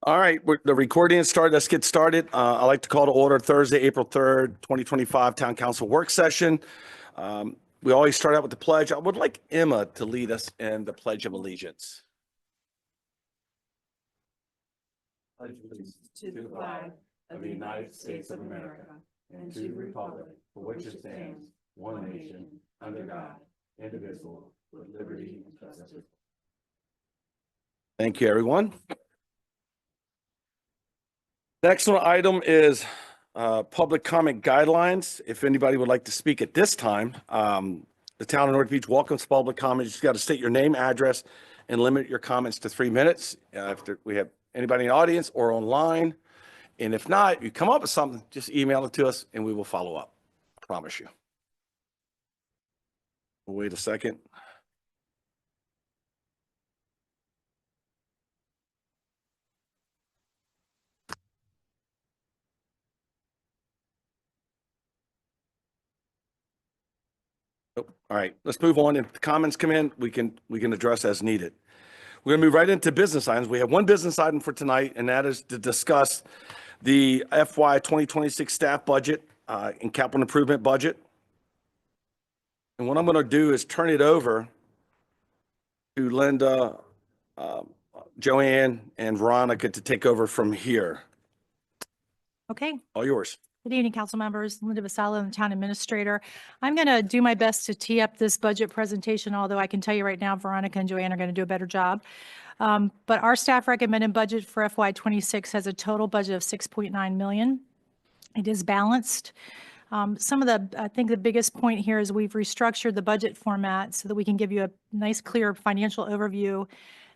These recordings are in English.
All right, the recording is started. Let's get started. I'd like to call to order Thursday, April 3rd, 2025 Town Council Work Session. We always start out with the pledge. I would like Emma to lead us in the Pledge of Allegiance. Pledge allegiance to the flag of the United States of America and to the republic for which it stands, one nation, under God, indivisible, with liberty and justice. Thank you, everyone. Next one item is public comment guidelines. If anybody would like to speak at this time, the town of North Beach welcomes public comment. You just got to state your name, address, and limit your comments to 3 minutes. If we have anybody in the audience or online, and if not, you come up with something, just email it to us and we will follow up. I promise you. Wait a second. All right, let's move on. If the comments come in, we can address as needed. We're gonna move right into business items. We have one business item for tonight, and that is to discuss the FY 2026 staff budget and capital improvement budget. And what I'm gonna do is turn it over to Linda, Joanne, and Veronica to take over from here. Okay. All yours. Good evening, council members. Linda Vassallo, the town administrator. I'm going to do my best to tee up this budget presentation, although I can tell you right now, Veronica and Joanne are going to do a better job. But our staff recommended budget for FY26 has a total budget of 6.9 million. It is balanced. I think the biggest point here is we've restructured the budget format so that we can give you a nice, clear financial overview.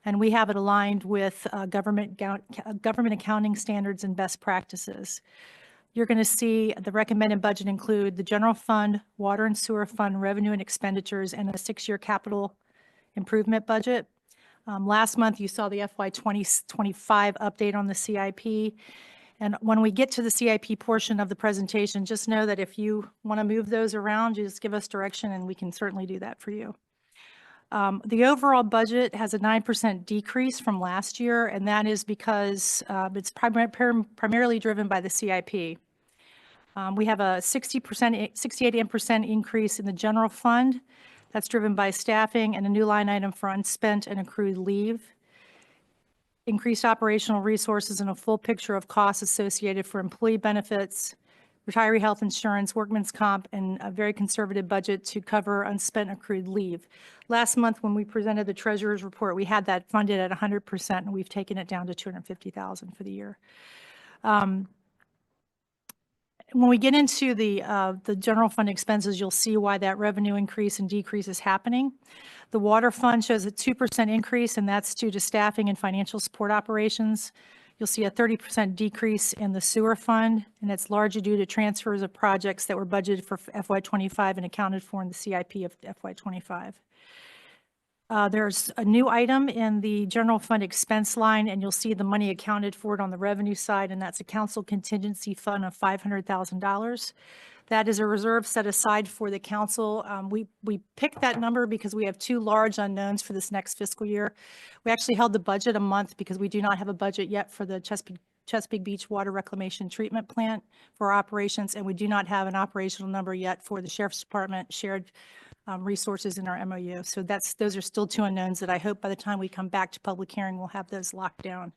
And we have it aligned with government accounting standards and best practices. You're going to see the recommended budget include the general fund, water and sewer fund, revenue and expenditures, and a 6-year capital improvement budget. Last month, you saw the FY 2025 update on the CIP. And when we get to the CIP portion of the presentation, just know that if you want to move those around, you just give us direction and we can certainly do that for you. The overall budget has a 9% decrease from last year, and that is because it's primarily driven by the CIP. We have a 68% increase in the general fund. That's driven by staffing and a new line item for unspent and accrued leave. Increased operational resources and a full picture of costs associated for employee benefits, retiree health insurance, workman's comp, and a very conservative budget to cover unspent accrued leave. Last month, when we presented the treasurer's report, we had that funded at 100%, and we've taken it down to $250,000 for the year. When we get into the general fund expenses, you'll see why that revenue increase and decrease is happening. The water fund shows a 2% increase, and that's due to staffing and financial support operations. You'll see a 30% decrease in the sewer fund, and it's largely due to transfers of projects that were budgeted for FY25 and accounted for in the CIP of FY25. There's a new item in the general fund expense line, and you'll see the money accounted for it on the revenue side, and that's a council contingency fund of $500,000. That is a reserve set aside for the council. We picked that number because we have 2 large unknowns for this next fiscal year. We actually held the budget a month because we do not have a budget yet for the Chesapeake Beach Water Reclamation Treatment Plant for operations, and we do not have an operational number yet for the Sheriff's Department shared resources in our MOU. So those are still 2 unknowns that I hope by the time we come back to public hearing, we'll have those locked down.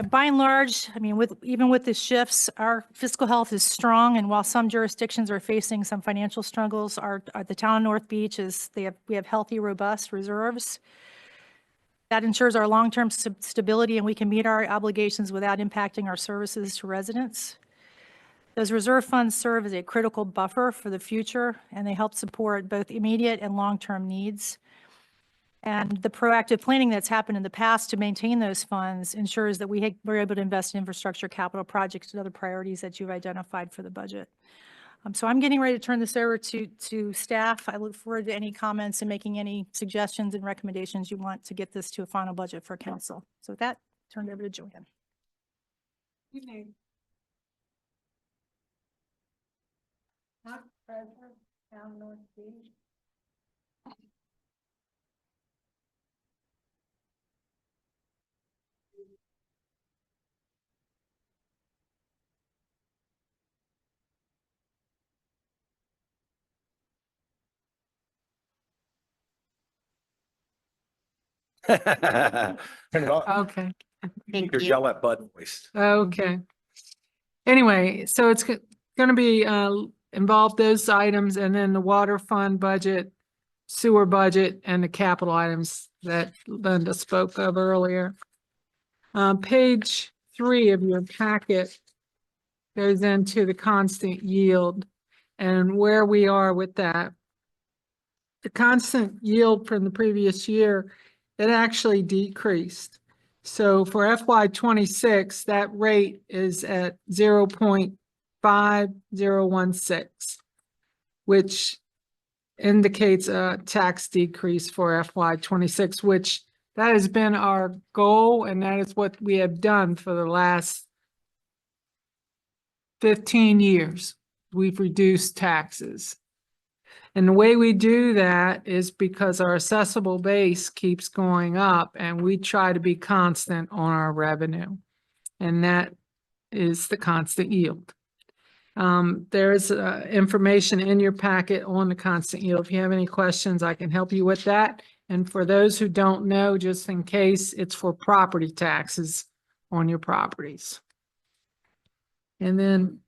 By and large, I mean, even with the shifts, our fiscal health is strong, and while some jurisdictions are facing some financial struggles, the town of North Beach we have healthy, robust reserves. That ensures our long-term stability, and we can meet our obligations without impacting our services to residents. Those reserve funds serve as a critical buffer for the future, and they help support both immediate and long-term needs. And the proactive planning that's happened in the past to maintain those funds ensures that we're able to invest in infrastructure, capital projects, and other priorities that you've identified for the budget. So I'm getting ready to turn this over to staff. I look forward to any comments and making any suggestions and recommendations you want to get this to a final budget for council. So with that, turn it over to Joanne. Evening. Treasurer, Town North Beach. Turn it off. Okay, Keep your yell at Bud voice. okay. Anyway, so it's gonna be, involve those items and then the water fund budget, sewer budget, and the capital items that Linda spoke of earlier. Page 3 of your packet goes into the constant yield and where we are with that. The constant yield from the previous year, it actually decreased. So for FY '26, that rate is at 0.5016, which indicates a tax decrease for FY '26, which that has been our goal, and that is what we have done for the last 15 years. We've reduced taxes. And the way we do that is because our assessable base keeps going up and we try to be constant on our revenue. And that is the constant yield. There's information in your packet on the constant yield. If you have any questions, I can help you with that. And for those who don't know, just in case, it's for property taxes on your properties. And then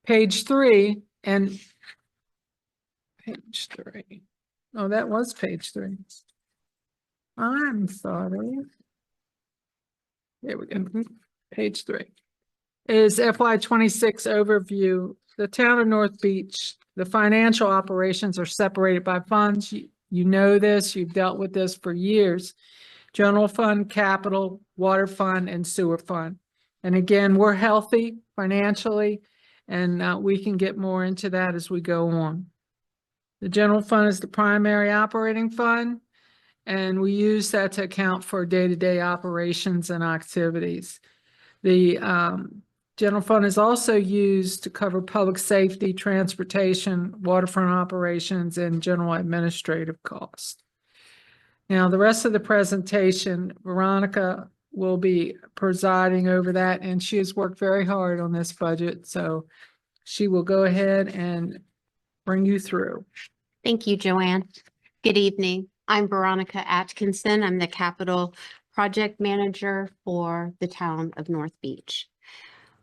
page 3 and page 3. Oh, that was page 3. I'm sorry. There we go. Page 3 is FY '26 overview. The town of North Beach, the financial operations are separated by funds. You know this, you've dealt with this for years. General fund, capital, water fund, and sewer fund. And again, we're healthy financially, and we can get more into that as we go on. The general fund is the primary operating fund, and we use that to account for day-to-day operations and activities. The general fund is also used to cover public safety, transportation, waterfront operations, and general administrative costs. Now, the rest of the presentation, Veronica will be presiding over that, and she has worked very hard on this budget, so she will go ahead and bring you through. Thank you, Joanne. Good evening. I'm Veronica Atkinson. I'm the Capital Project Manager for the town of North Beach.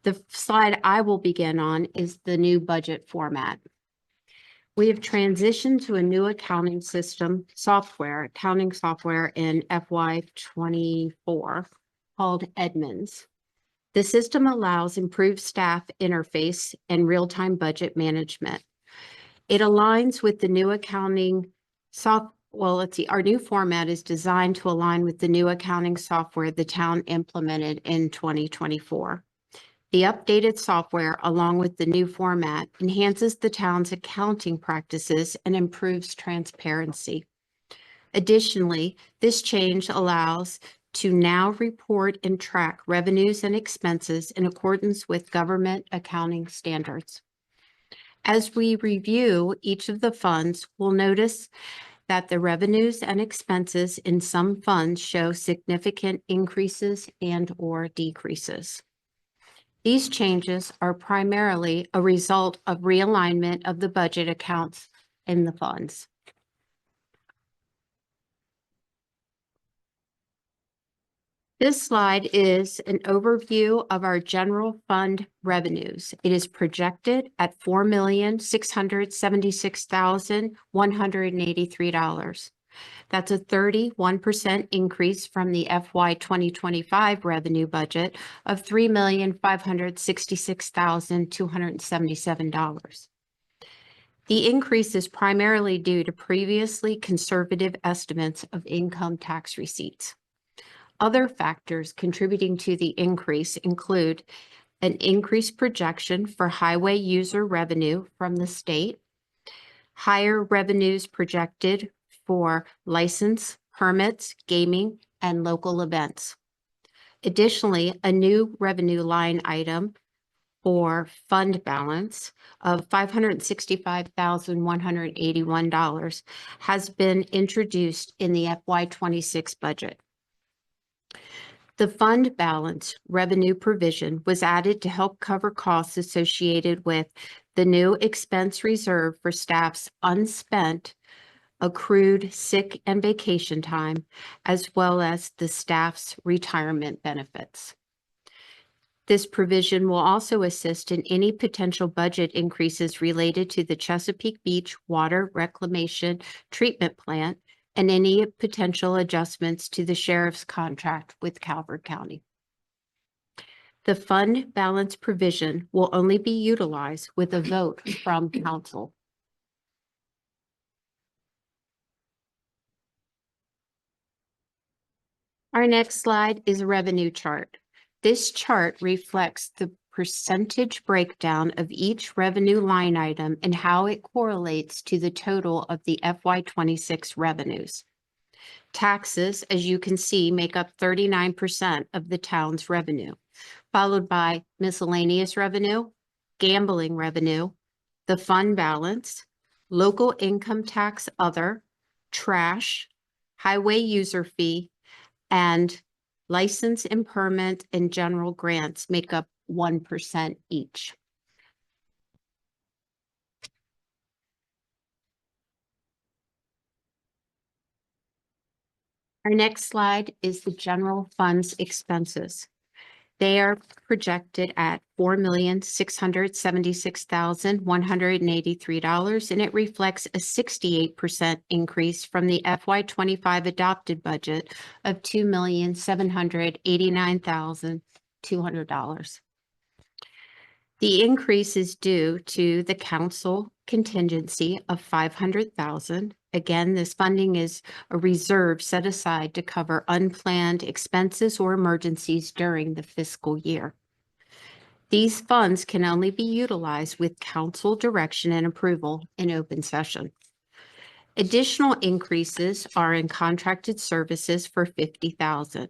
The slide I will begin on is the new budget format. We have transitioned to a new accounting system accounting software in FY '24 called Edmunds. The system allows improved staff interface and real-time budget management. It aligns with the new accounting our new format is designed to align with the new accounting software the town implemented in 2024. The updated software, along with the new format, enhances the town's accounting practices and improves transparency. Additionally, this change allows to now report and track revenues and expenses in accordance with government accounting standards. As we review each of the funds, we'll notice that the revenues and expenses in some funds show significant increases and/or decreases. These changes are primarily a result of realignment of the budget accounts in the funds. This slide is an overview of our general fund revenues. It is projected at $4,676,183. That's a 31% increase from the FY 2025 revenue budget of $3,566,277. The increase is primarily due to previously conservative estimates of income tax receipts. Other factors contributing to the increase include an increased projection for highway user revenue from the state, higher revenues projected for license, permits, gaming, and local events. Additionally, a new revenue line item for fund balance of $565,181 has been introduced in the FY '26 budget. The fund balance revenue provision was added to help cover costs associated with the new expense reserve for staff's unspent accrued sick and vacation time, as well as the staff's retirement benefits. This provision will also assist in any potential budget increases related to the Chesapeake Beach Water Reclamation Treatment Plant and any potential adjustments to the sheriff's contract with Calvert County. The fund balance provision will only be utilized with a vote from council. Our next slide is a revenue chart. This chart reflects the percentage breakdown of each revenue line item and how it correlates to the total of the FY26 revenues. Taxes, as you can see, make up 39% of the town's revenue, followed by miscellaneous revenue, gambling revenue, the fund balance, local income tax other, trash, highway user fee, and license and permit and general grants make up 1% each. Our next slide is the general fund's expenses. They are projected at $4,676,183, and it reflects a 68% increase from the FY25 adopted budget of $2,789,200. The increase is due to the council contingency of $500,000. Again, this funding is a reserve set aside to cover unplanned expenses or emergencies during the fiscal year. These funds can only be utilized with council direction and approval in open session. Additional increases are in contracted services for $50,000.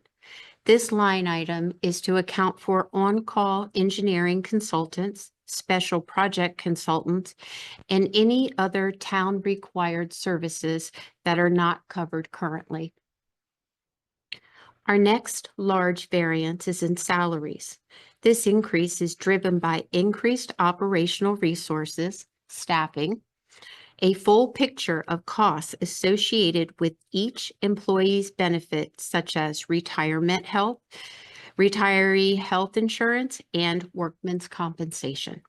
This line item is to account for on-call engineering consultants, special project consultants, and any other town-required services that are not covered currently. Our next large variance is in salaries. This increase is driven by increased operational resources, staffing, a full picture of costs associated with each employee's benefits, such as retirement health, retiree health insurance, and workman's compensation.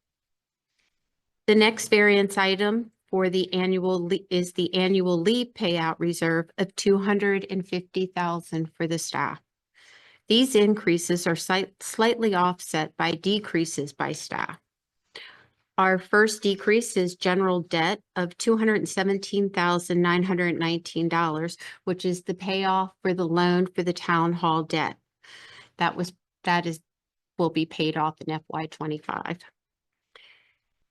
The next variance item for the annual is the annual leave payout reserve of $250,000 for the staff. These increases are slightly offset by decreases by staff. Our first decrease is general debt of $217,919, which is the payoff for the loan for the town hall debt. Will be paid off in FY25.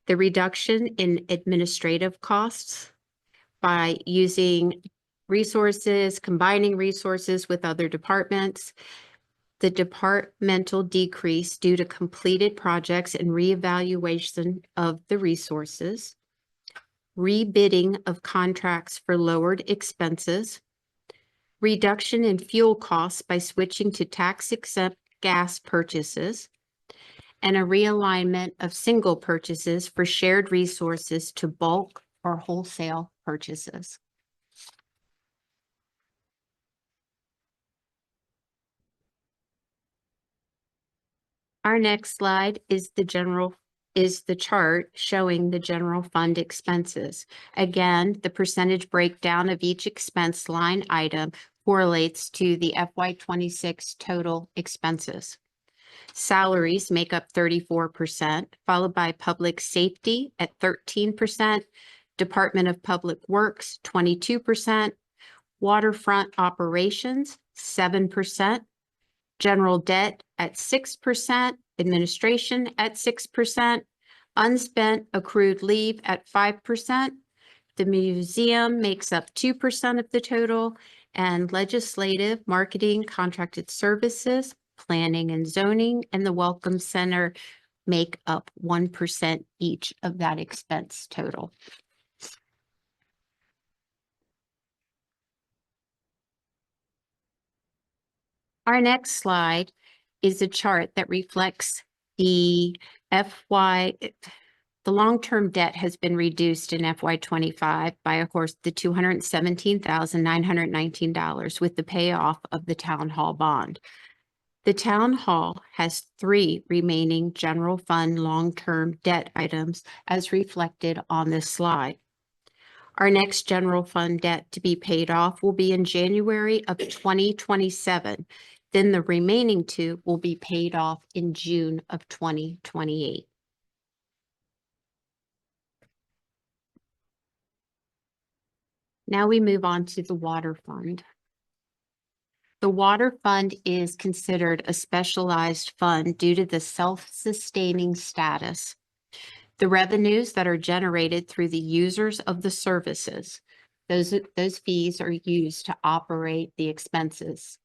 The reduction in administrative costs by using resources, combining resources with other departments. The departmental decrease due to completed projects and reevaluation of the resources, rebidding of contracts for lowered expenses, reduction in fuel costs by switching to tax-exempt gas purchases, and a realignment of single purchases for shared resources to bulk or wholesale purchases. Our next slide is the chart showing the general fund expenses. Again, the percentage breakdown of each expense line item correlates to the FY26 total expenses. Salaries make up 34%, followed by public safety at 13%, Department of Public Works 22%, waterfront operations 7%, general debt at 6%, administration at 6%, unspent accrued leave at 5%. The museum makes up 2% of the total, and legislative, marketing, contracted services, planning and zoning, and the Welcome Center make up 1% each of that expense total. Our next slide is a chart that reflects the The long-term debt has been reduced in FY '25 by, of course, the $217,919 with the payoff of the town hall bond. The town hall has 3 remaining general fund long-term debt items as reflected on this slide. Our next general fund debt to be paid off will be in January of 2027. Then the remaining 2 will be paid off in June of 2028. Now we move on to the water fund. The water fund is considered a specialized fund due to the self-sustaining status. The revenues that are generated through the users of the services, those fees are used to operate the expenses.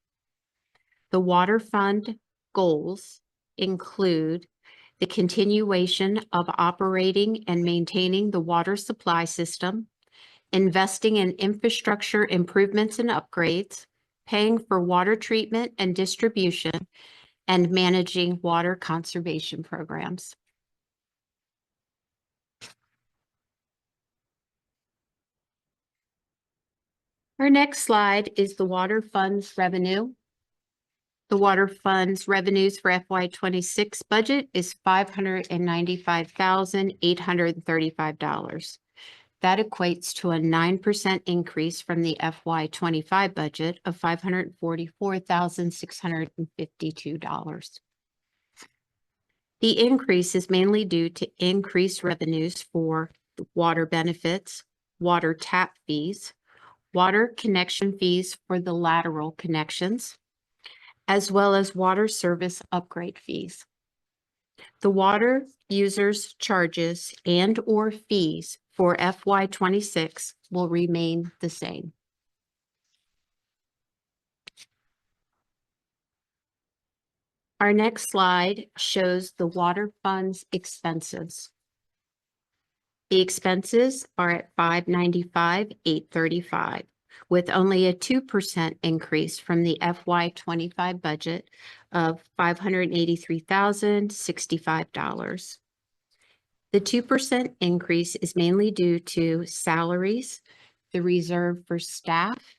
The water fund goals include the continuation of operating and maintaining the water supply system, investing in infrastructure improvements and upgrades, paying for water treatment and distribution, and managing water conservation programs. Our next slide is the water fund's revenue. The water fund's revenues for FY '26 budget is $595,835. That equates to a 9% increase from the FY '25 budget of $544,652. The increase is mainly due to increased revenues for water benefits, water tap fees, water connection fees for the lateral connections, as well as water service upgrade fees. The water users' charges and/or fees for FY '26 will remain the same. Our next slide shows the water fund's expenses. The expenses are at $595,835, with only a 2% increase from the FY '25 budget of $583,065. The 2% increase is mainly due to salaries, the reserve for staff,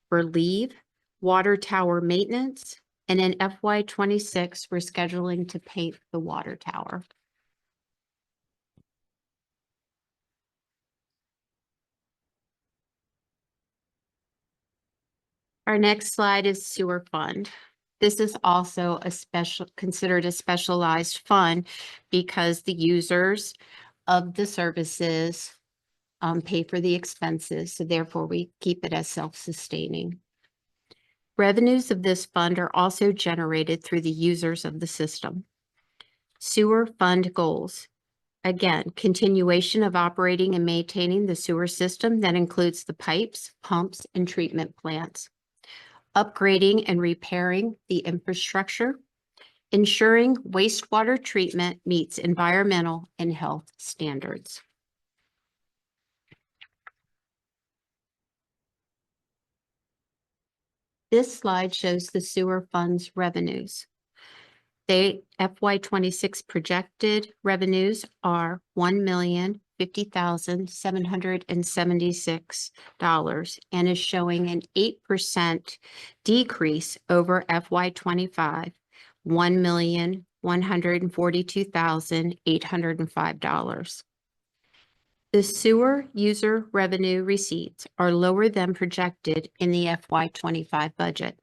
for leave, water tower maintenance, and in FY '26, we're scheduling to paint the water tower. Our next slide is sewer fund. This is also considered a specialized fund because the users of the services pay for the expenses, so therefore we keep it as self-sustaining. Revenues of this fund are also generated through the users of the system. Sewer fund goals. Again, continuation of operating and maintaining the sewer system that includes the pipes, pumps, and treatment plants. Upgrading and repairing the infrastructure, ensuring wastewater treatment meets environmental and health standards. This slide shows the sewer fund's revenues. The FY '26 projected revenues are $1,050,776 and is showing an 8% decrease over FY '25, $1,142,805. The sewer user revenue receipts are lower than projected in the FY '25 budget.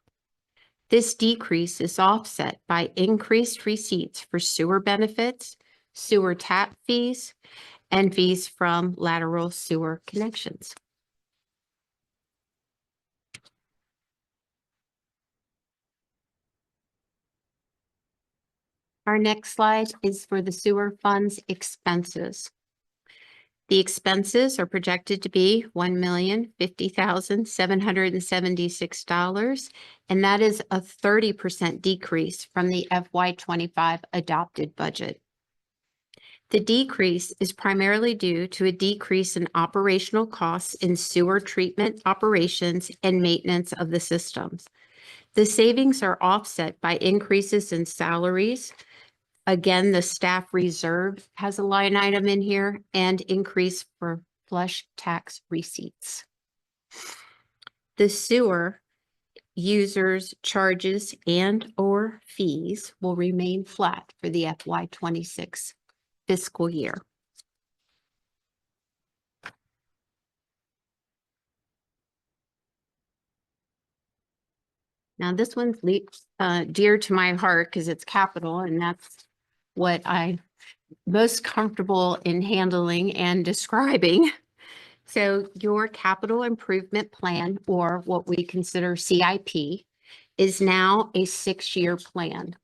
This decrease is offset by increased receipts for sewer benefits, sewer tap fees, and fees from lateral sewer connections. Our next slide is for the sewer fund's expenses. The expenses are projected to be $1,050,776, and that is a 30% decrease from the FY '25 adopted budget. The decrease is primarily due to a decrease in operational costs in sewer treatment operations and maintenance of the systems. The savings are offset by increases in salaries, Again, the staff reserve has a line item in here and increase for flush tax receipts. The sewer users' charges and/or fees will remain flat for the FY 26 fiscal year. Now, this one's dear to my heart because it's capital, and that's what I'm most comfortable in handling and describing. So your capital improvement plan, or what we consider CIP, is now a 6-year plan.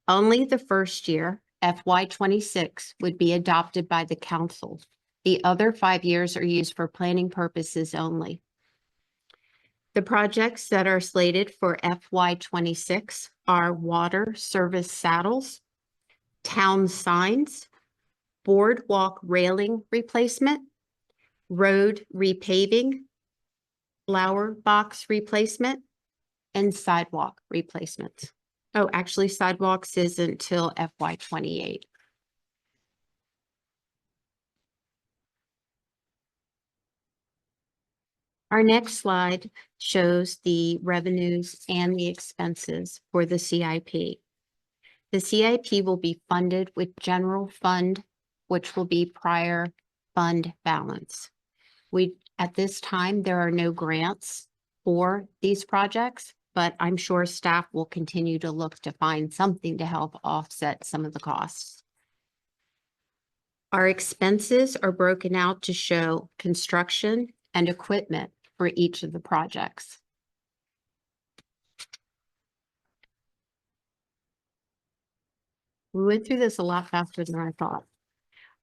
Only the first year, FY 26, would be adopted by the council. The other 5 years are used for planning purposes only. The projects that are slated for FY 26 are water service saddles, town signs, boardwalk railing replacement, road repaving, flower box replacement, and sidewalk replacements. Oh, actually, sidewalks isn't until FY 28. Our next slide shows the revenues and the expenses for the CIP. The CIP will be funded with general fund, which will be prior fund balance. At this time, there are no grants for these projects, but I'm sure staff will continue to look to find something to help offset some of the costs. Our expenses are broken out to show construction and equipment for each of the projects. We went through this a lot faster than I thought.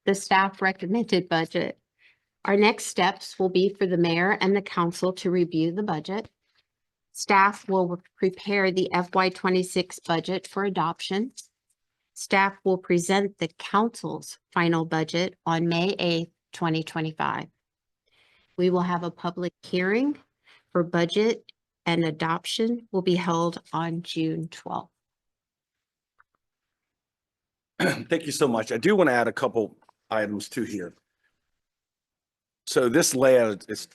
The staff recommended budget. Our next steps will be for the mayor and the council to review the budget. Staff will prepare the FY 26 budget for adoption. Staff will present the council's final budget on May 8th, 2025. We will have a public hearing for budget, and adoption will be held on June 12th. Thank you so much. I do want to add a couple items to here. So this layout is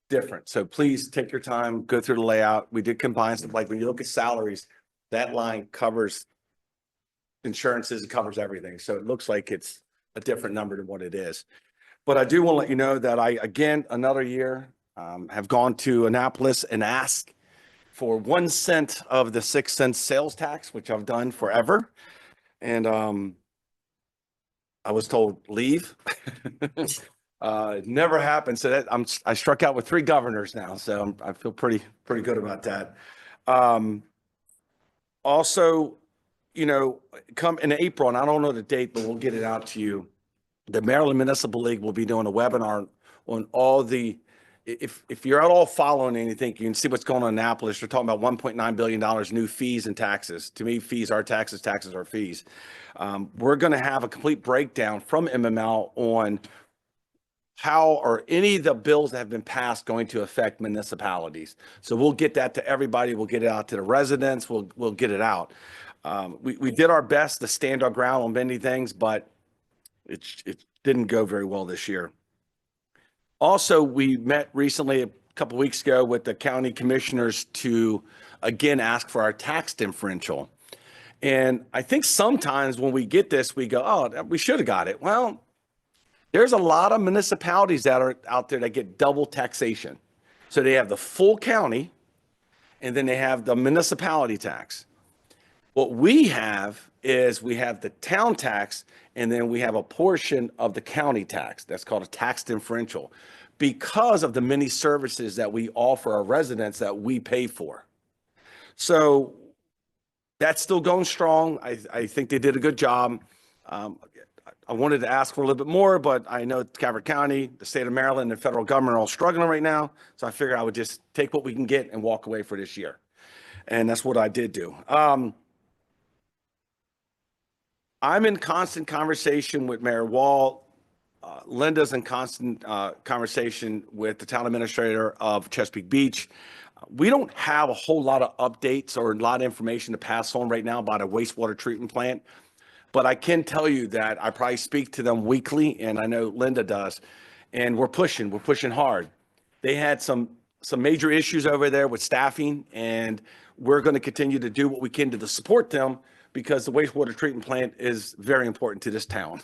different. So please take your time, go through the layout. We did combine stuff, like when you look at salaries, that line covers insurances, it covers everything. So it looks like it's a different number than what it is. But I do want to let you know that I, again, another year, have gone to Annapolis and asked for 1 cent of the 6 cent sales tax, which I've done forever. And I was told, leave. It never happened. So that I struck out with 3 governors now. So I feel pretty good about that. Also, you know, come in April, and I don't know the date, but we'll get it out to you. The Maryland Municipal League will be doing a webinar on all the, if you're at all following anything, you can see what's going on in Annapolis. They're talking about $1.9 billion new fees and taxes. To me, fees are taxes, taxes are fees. We're going to have a complete breakdown from MML on how are any of the bills that have been passed going to affect municipalities. So we'll get that to everybody. We'll get it out to the residents. We'll get it out. We did our best to stand our ground on many things, but it didn't go very well this year. Also, we met recently, a couple of weeks ago, with the county commissioners to, again, ask for our tax differential. And I think sometimes when we get this, we go, oh, we should have got it. Well, there's a lot of municipalities that are out there that get double taxation. So they have the full county, and then they have the municipality tax. What we have is we have the town tax, and then we have a portion of the county tax. That's called a tax differential, because of the many services that we offer our residents that we pay for. So that's still going strong. I think they did a good job. I wanted to ask for a little bit more, but I know Calvert County, the state of Maryland, and the federal government are all struggling right now. So I figured I would just take what we can get and walk away for this year. And that's what I did do. I'm in constant conversation with Mayor Wall. Linda's in constant conversation with the town administrator of Chesapeake Beach. We don't have a whole lot of updates or a lot of information to pass on right now about a wastewater treatment plant. But I can tell you that I probably speak to them weekly, and I know Linda does, and we're pushing hard. They had some major issues over there with staffing, and we're going to continue to do what we can to support them because the wastewater treatment plant is very important to this town.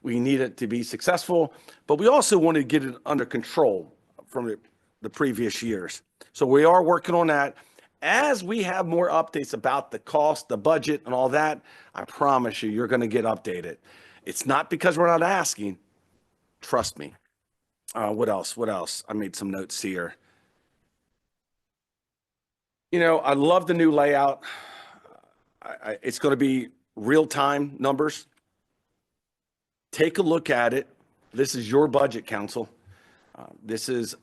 We need it to be successful, but we also want to get it under control from the previous years. So we are working on that. As we have more updates about the cost, the budget, and all that, I promise you, you're going to get updated. It's not because we're not asking. Trust me. What else? What else? I made some notes here. You know, I love the new layout. It's going to be real-time numbers. Take a look at it. This is your budget, council. This is,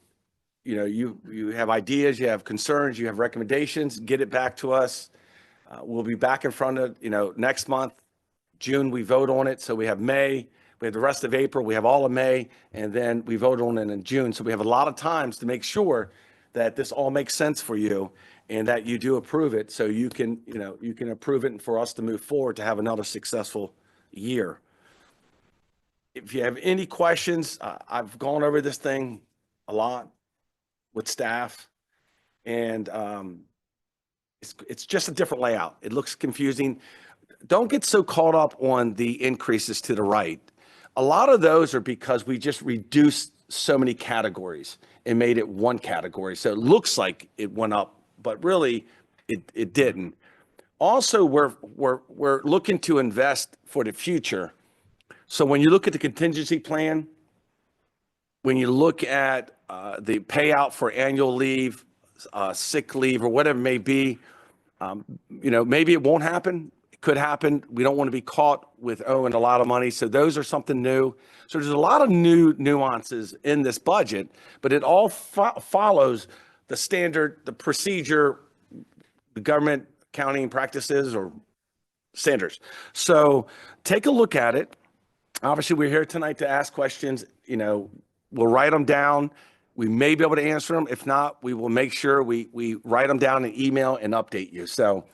you know, you have ideas, you have concerns, you have recommendations, get it back to us. We'll be back in front of, you know, next month, June, we vote on it. So we have May, we have the rest of April, we have all of May, and then we vote on it in June. So we have a lot of times to make sure that this all makes sense for you and that you do approve it. So you can, you know, you can approve it and for us to move forward to have another successful year. If you have any questions, I've gone over this thing a lot with staff, and it's just a different layout. It looks confusing. Don't get so caught up on the increases to the right. A lot of those are because we just reduced so many categories and made it one category. So it looks like it went up, but really it didn't. Also, we're looking to invest for the future. So when you look at the contingency plan, when you look at the payout for annual leave, sick leave, or whatever it may be, you know, maybe it won't happen. It could happen. We don't want to be caught with owing a lot of money. So those are something new. So there's a lot of new nuances in this budget, but it all follows the standard, the procedure, the government accounting practices or standards. So take a look at it. Obviously, we're here tonight to ask questions. You know, we'll write them down. We may be able to answer them. If not, we will make sure we write them down in email and update you. So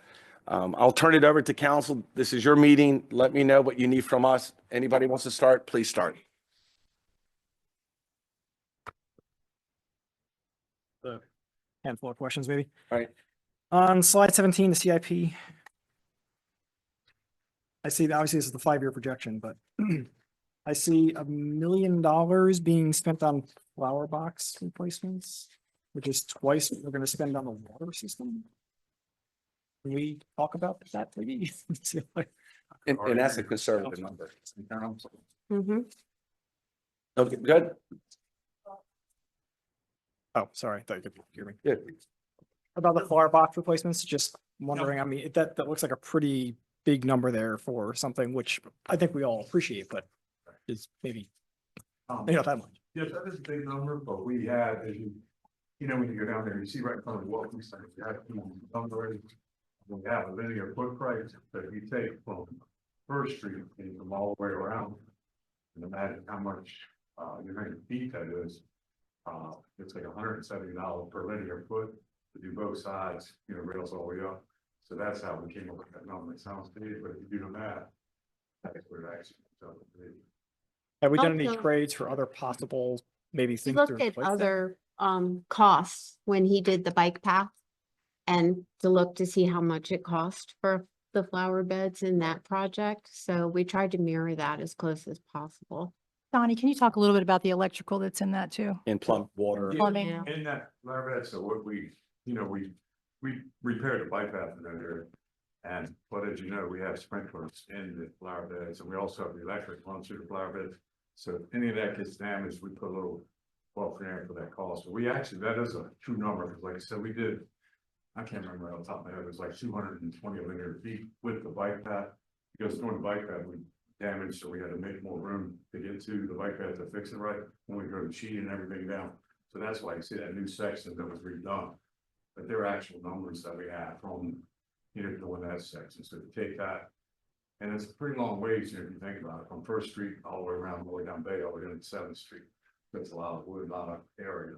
I'll turn it over to council. This is your meeting. Let me know what you need from us. Anybody wants to start, please start. The handful of questions, maybe. All right. On slide 17, the CIP. I see, obviously this is the 5-year projection, but I see $1 million being spent on flower box replacements, which is twice what we're going to spend on the water system. Can we talk about that, maybe? And that's a conservative number. Mhm. Okay, good. Oh, sorry, I thought you could hear me. Good. About the flower box replacements, just wondering, I mean, that looks like a pretty big number there for something which I think we all appreciate, but is maybe not that much. Yes, that is a big number, but we had, as you know, when you go down there, you see right in front of what we say, you have already. We have a linear foot price that you take from First Street and from all the way around. And imagine how much your hundred feet that is. It's like $170 per linear foot to do both sides, you know, rails all the way up. So that's how we came up with that number. It sounds big, but if you do the math, that's what it actually comes out to be. Have we done any Also- trades for other possible, maybe He things to looked at replace that? other costs when he did the bike path and to look to see how much it cost for the flower beds in that project. So we tried to mirror that as close as possible. Donnie, can you talk a little bit about the electrical that's in that too? And plumb water. Yeah, Plumbing. Yeah. In that flower bed, so what we, you know, we repaired the bike path in that area. And, but as you know, we have sprinklers in the flower beds and we also have the electric runs through the flower beds. So if any of that gets damaged, we put a little buffer in there for that cost. So we actually, that is a true number, because like I said, we did, I can't remember off the top of my head, it was like 220 linear feet with the bike path. Because during the bike path, we damaged, so we had to make more room to get to the bike path to fix it right. When we drove the sheet and everything down. So that's why you see that new section that was redone. But there are actual numbers that we have from, you know, doing that section. So to take that, and it's a pretty long ways, you know, if you think about it, from First Street all the way around, all the way down Bay, all the way down to 7th Street. That's a lot of wood, a lot of area.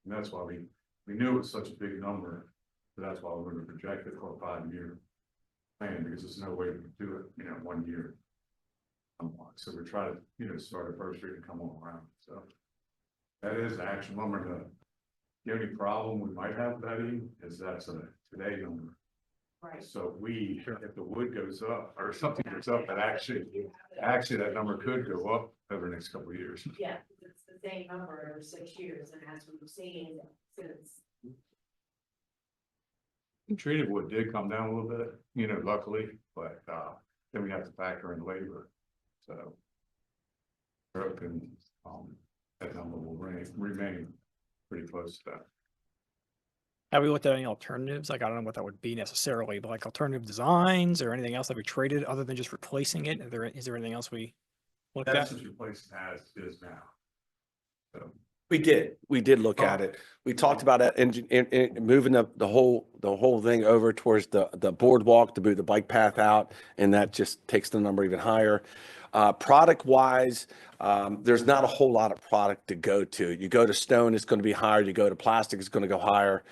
And that's why we knew it was such a big number. So that's why we're going to project it for a 5-year plan, because there's no way we can do it, you know, 1 year. So we're trying to, start at First Street and come on around, so. That is the actual number. The only problem we might have, Betty, is that's a today number. Right. So if the wood goes up or something goes up, that actually that number could go up over the next couple of years. Yeah, it's the same number over 6 years, and as we've seen since. Treated wood did come down a little bit, luckily, but, then we have to factor in labor, so. We're hoping, that number will remain pretty close to that. Have we looked at any alternatives? Like, I don't know what that would be necessarily, but like alternative designs or anything else that we traded other than just replacing it? Is there anything else we looked That's at? what your place has is now. So. We did look at it. We talked about it and moving the whole thing over towards the boardwalk to move the bike path out, and that just takes the number even higher. Product wise, there's not a whole lot of product to go to. You go to stone, it's going to be higher. You go to plastic, it's going to go higher.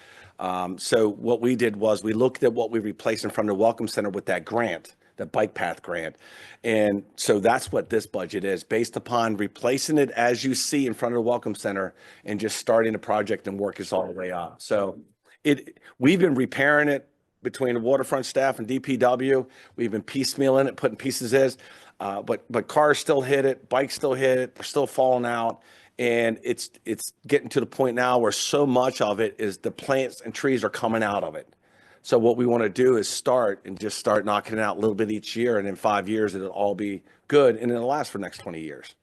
So what we did was we looked at what we replaced in front of the Welcome Center with that grant, the bike path grant. And so that's what this budget is, based upon replacing it as you see in front of the Welcome Center and just starting the project and work is all the way up. So we've been repairing it between the waterfront staff and DPW. We've been piecemealing it, putting pieces in. But cars still hit it, bikes still hit it, they're still falling out. And it's getting to the point now where so much of it is the plants and trees are coming out of it. So what we want to do is start knocking it out a little bit each year. And in 5 years, it'll all be good. And it'll last for the next 20 years.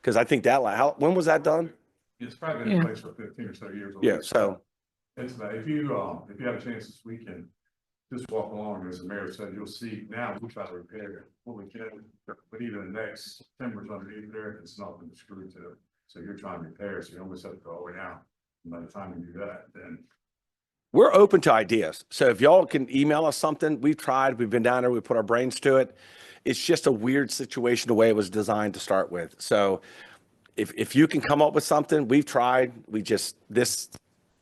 Because I think when was that done? It's probably been in place for 15 or so years. Yeah, so. It's about, if you have a chance this weekend, just walk along, as the mayor said, you'll see now we try to repair what we can, but even the next timbers underneath there, it's not been screwed to. So you're trying to repair, so you almost have to go all the way out. And by the time you do that, then. We're open to ideas. So if y'all can email us something, we've been down there, we put our brains to it. It's just a weird situation, the way it was designed to start with. So if you can come up with something, we've tried, this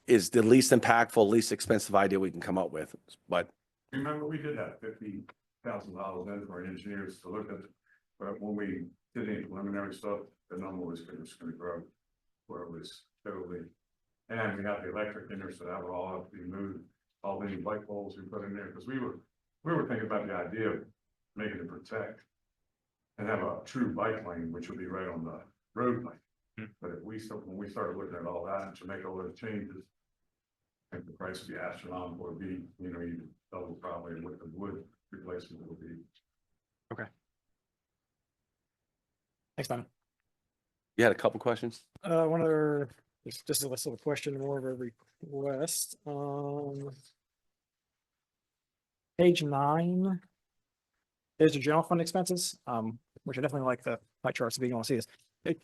is the least impactful, least expensive idea we can come up with, but. Remember, we did have $50,000 in for engineers to look at it, but when we did any preliminary stuff, the number was going to grow, where it was totally. And we got the electric in there, so that would all have to be moved, all the light poles we put in there, because we were thinking about the idea of making it protect and have a true bike lane, which would be right on the road lane. But when we started looking at all that and to make all those changes, I think the price would be astronomical. Would be, even double probably what the wood replacement would be. Thanks, Simon. You had a couple questions? One other, just a little question, more of a request. Page 9. There's the general fund expenses, which I definitely like the pie charts if you want to see this.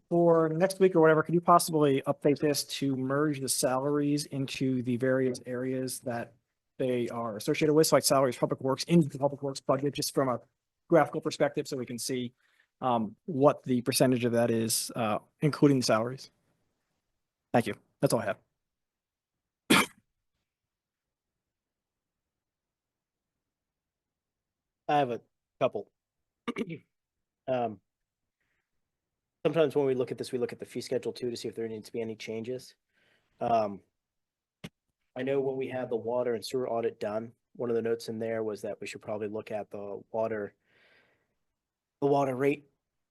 For next week or whatever, could you possibly update this to merge the salaries into the various areas that they are associated with, so like salaries, public works, into the public works budget, just from a graphical perspective, so we can see what the percentage of that is, including the salaries? Thank you. That's all I have. I have a couple. Sometimes when we look at this, we look at the fee schedule too, to see if there needs to be any changes. I know when we had the water and sewer audit done, one of the notes in there was that we should probably look at the water rate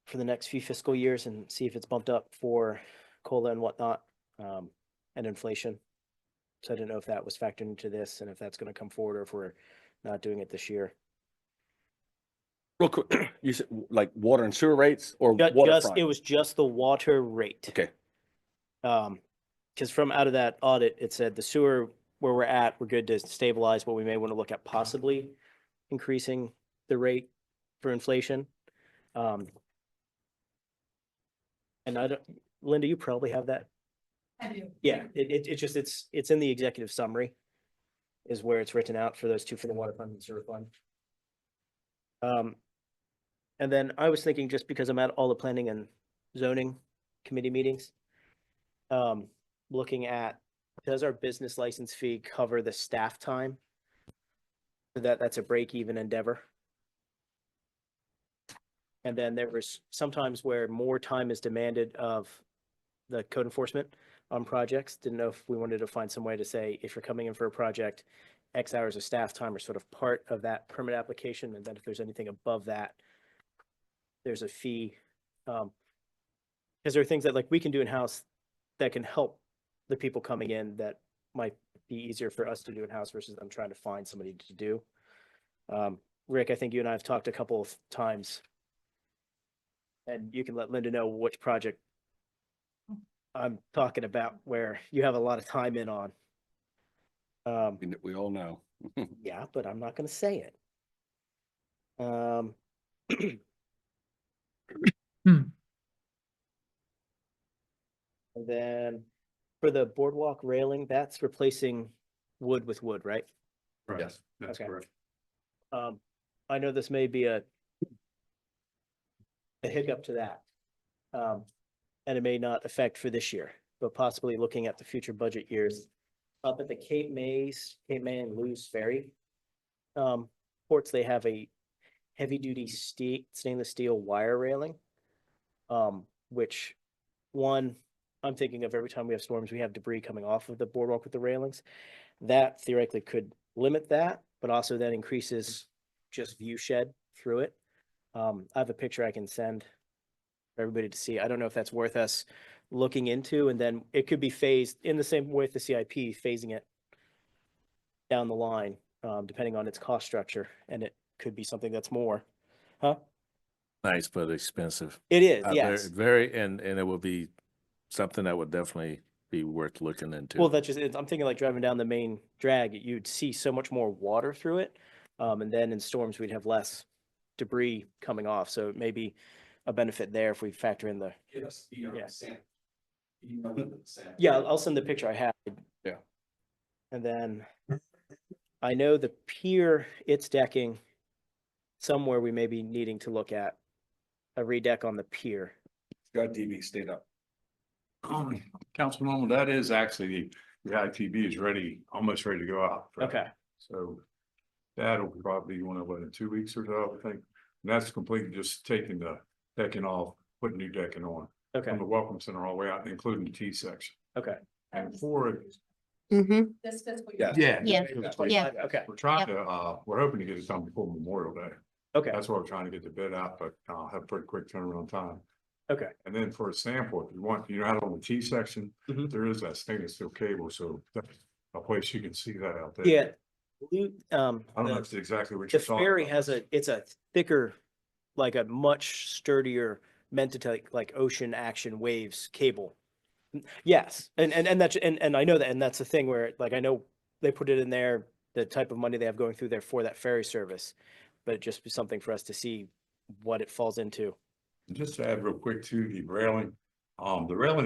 for the next few fiscal years and see if it's bumped up for COLA and whatnot, and inflation. So I didn't know if that was factored into this and if that's going to come forward or if we're not doing it this year. Real quick, you said like water and sewer rates or It waterfront? was just the water rate. Okay. Because from out of that audit, it said the sewer where we're at, we're good to stabilize, but we may want to look at possibly increasing the rate for inflation. And Linda, you probably have that. I do. Yeah, it's in the executive summary is where it's written out for those two, for the water fund and sewer fund. And then I was thinking, just because I'm at all the planning and zoning committee meetings, looking at, does our business license fee cover the staff time? That's a break even endeavor. And then there was sometimes where more time is demanded of the code enforcement on projects. Didn't know if we wanted to find some way to say, if you're coming in for a project, X hours of staff time are sort of part of that permit application. And then if there's anything above that, there's a fee. Because there are things that like we can do in-house that can help the people coming in that might be easier for us to do in-house versus them trying to find somebody to do. Rick, I think you and I have talked a couple of times. And you can let Linda know which project I'm talking about where you have a lot of time in on. We all know. Yeah, but I'm not gonna say it. Hmm. And then for the boardwalk railing, that's replacing wood with wood, right? Yes. That's Okay. correct. I know this may be a hiccup to that. And it may not affect for this year, but possibly looking at the future budget years. Up at the Cape May and Lewes Ferry ports, they have a heavy-duty stainless steel wire railing. Which one, I'm thinking of every time we have storms, we have debris coming off of the boardwalk with the railings. That theoretically could limit that, but also that increases just view shed through it. I have a picture I can send for everybody to see. I don't know if that's worth us looking into, and then it could be phased in the same way with the CIP, phasing it down the line, depending on its cost structure, and it could be something that's more. Huh? Nice, but expensive. It is, Very- yes. Very, and it will be something that would definitely be worth looking into. Well, that's just, I'm thinking like driving down the main drag, you'd see so much more water through it. And then in storms, we'd have less debris coming off. So it may be a benefit there if we factor in the, Yes. Yeah. Sam. Email them the Sam. yeah, I'll send the picture I have. Yeah. And then I know the pier, its decking, somewhere we may be needing to look at a redeck on the pier. Got DB, stayed up. Councilwoman, that is actually, the ITB is ready, almost ready to go out. Okay, So that'll probably be one of, in 2 weeks or so, I think. And that's completely just taking the decking off, putting new decking on. okay, From the welcome center all the way out, including the T section. okay. And for it, Mm-hmm. This fiscal year. Yes. yeah. Yeah. Okay, We're trying to, we're hoping to get it done before Memorial Day. okay, That's why we're trying to get the bid out, but have a pretty quick turnaround time. okay. And then for a sample, if you want, you know, out on the T section, Mhm. there is that stainless steel cable, so that's a place you can see that out there. Yeah. I don't know the- if it's exactly what The you're talking ferry about. has it's a thicker, like a much sturdier, meant to take like ocean action waves cable. Yes, and that's, and I know that, and that's the thing where, like, I know they put it in there, the type of money they have going through there for that ferry service. But it just be something for us to see what it falls into. Just to add real quick to the railing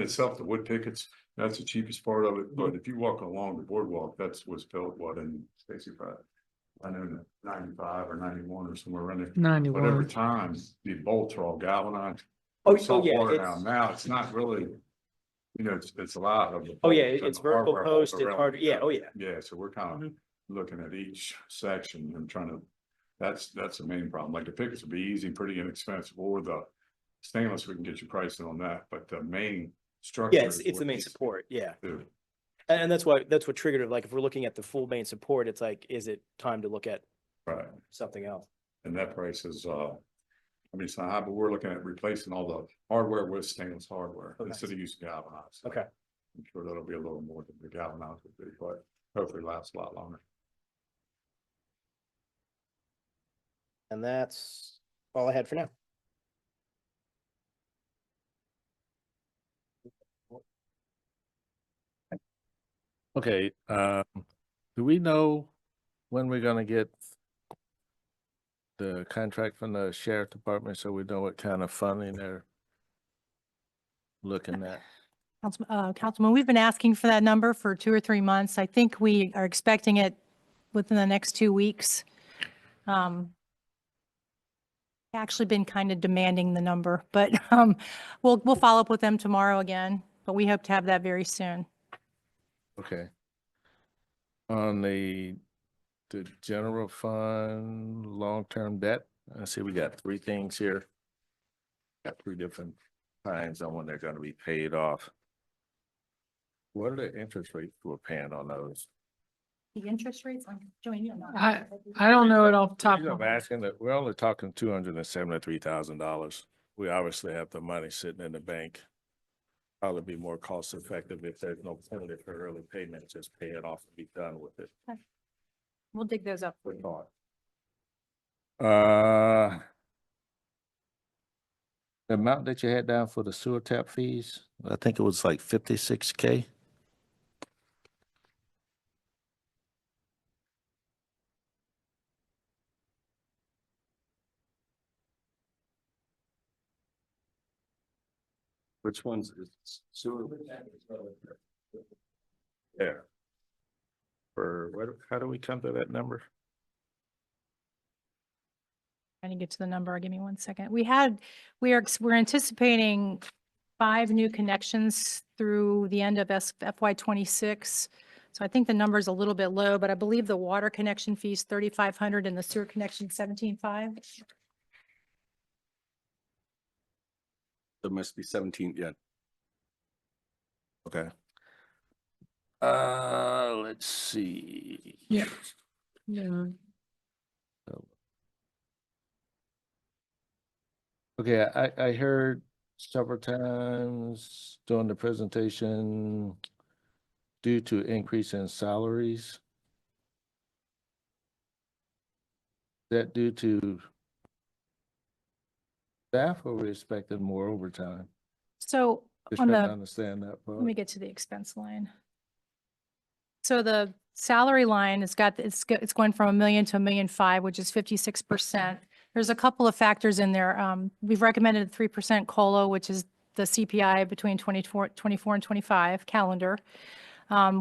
itself, the wood pickets, that's the cheapest part of it, but if you walk along the boardwalk, that's what's built, in Stacy, I know in 95 or 91 or somewhere around there. But over 91. time, the bolts are all galvanized. Oh, Salt yeah, water it's- Now it's not really, you know, it's a lot of. the Oh, yeah, bolts and it's the vertical hardware all post, it's around hard, it. yeah, oh, yeah. Yeah, so we're kind Mhm. of looking at each section and trying to, that's the main problem. Like the pickets would be easy, pretty inexpensive, or the stainless, we can get you pricing on that, but the main structure. Yeah, is it's the what main needs to support, yeah. do. And that's what triggered it, like, if we're looking at the full main support, it's like, is it time to look at Right, something else? and that price is, I mean, it's not high, but we're looking at replacing all the hardware with stainless hardware Okay. instead of using galvanized. Okay, I'm sure that'll be a little more than the galvanized would be, but hopefully lasts a lot longer. and that's all I had for now. Okay, do we know when we're gonna get the contract from the sheriff department, so we know what kind of funding they're looking at? Councilman, we've been asking for that number for 2 or 3 months. I think we are expecting it within the next 2 weeks. Actually been kind of demanding the number, but we'll follow up with them tomorrow again, but we hope to have that very soon. Okay. On the general fund, long-term debt, I see we got 3 things here. got 3 different times on when they're gonna be paid off. What are the interest rates we're paying on those? The interest rates, like, Joanne, you know. I don't know it off the top I'm of my head. asking that, we're only talking $273,000. We obviously have the money sitting in the bank. Probably be more cost effective if there's no penalty for early payment, just pay it off and be done with it. We'll dig those up for Good you. thought. The amount that you had down for the sewer tap fees, I think it was like 56K. Which ones is sewer? Yeah. How do we come to that number? Trying to get to the number. Give me 1 second. We're anticipating 5 new connections through the end of FY '26. So I think the number is a little bit low, but I believe the water connection fee is 3,500 and the sewer connection 17,500. There must be 17, yeah. Okay. Let's see. Yeah. Yeah. Okay, I heard several times during the presentation, due to increase in salaries. That due to staff, or we expected more overtime? So Just on trying to the, understand that let me part. get to the expense line. So the salary line it's going from 1 million to 1,000,005, which is 56%. There's a couple of factors in there. We've recommended a 3% COLA, which is the CPI between 24 and 25 calendar.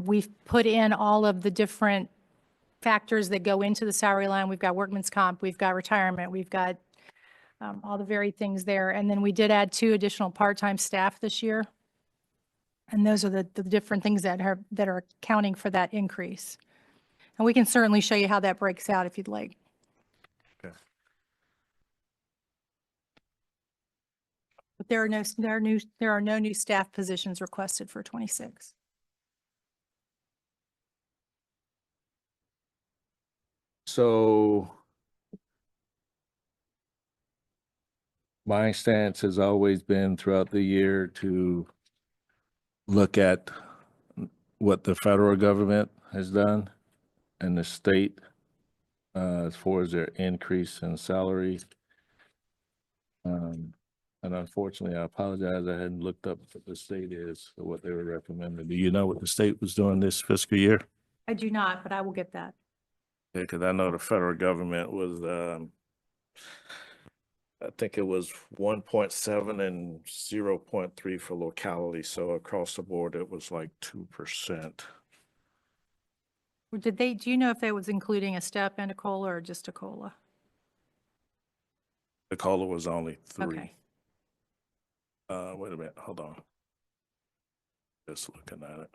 We've put in all of the different factors that go into the salary line. We've got workman's comp, we've got retirement, we've got all the varied things there. And then we did add 2 additional part-time staff this year. And those are the different things that are accounting for that increase. And we can certainly show you how that breaks out if you'd like. Okay. But there are no new staff positions requested for '26. So my stance has always been throughout the year to look at what the federal government has done and the state as far as their increase in salary. And unfortunately, I apologize, I hadn't looked up what the state is or what they were recommending. Do you know what the state was doing this fiscal year? I do not, but I will get that. Yeah, because I know the federal government was, I think it was 1.7 and 0.3 for locality. So across the board, it was like 2%. Do you know if they was including a step and a COLA or just a COLA? The COLA was only 3. Okay. Wait a minute, hold on. Just looking at it.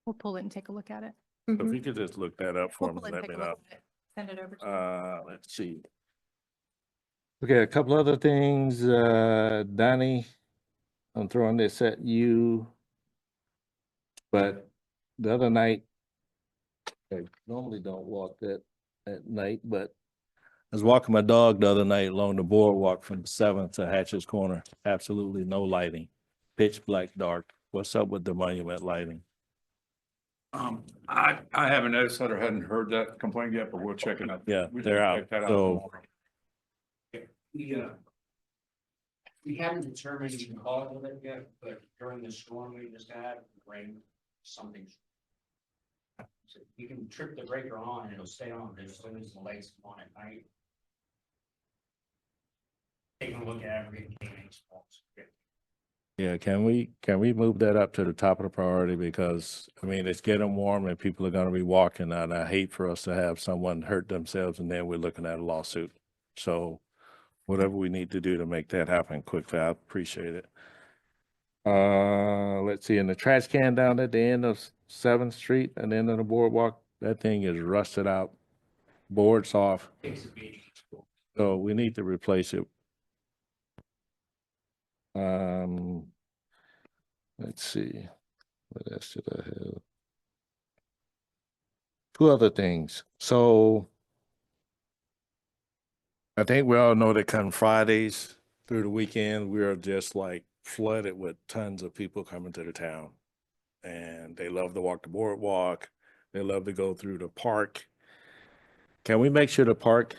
We'll pull it and take a look at it. If Mhm. you could just look that up for We'll me, pull it and let take me a look know. at it. Send it over to you. Let's see. Okay, a couple other things, Donnie, I'm throwing this at you. But the other night, I normally don't walk that at night, but I was walking my dog the other night along the boardwalk from 7th to Hatcher's Corner. Absolutely no lighting, pitch black dark. What's up with the monument lighting? I haven't noticed that or hadn't heard that complaint yet, but we'll check it out. Yeah, We they're can out. check that So tomorrow. We haven't determined the cause of it yet, but during the storm we just had, rain, something. So you can trip the breaker on and it'll stay on as soon as the lights come on at night. Taking a look at every yeah, can we move that up to the top of the priority? Because, I mean, it's getting warm and people are gonna be walking, and I hate for us to have someone hurt themselves and then we're looking at a lawsuit. So whatever we need to do to make that happen quickly, I appreciate it. Let's see, and the trash can down at the end of Seventh Street, at the end of the boardwalk, that thing is rusted out, boards off, Takes a beating. so we need to replace it. Let's see, what else did I have? Two other things. So I think we all know that come Fridays through the weekend, we are just like flooded with tons of people coming to the town. And they love to walk the boardwalk. They love to go through the park. Can we make sure the park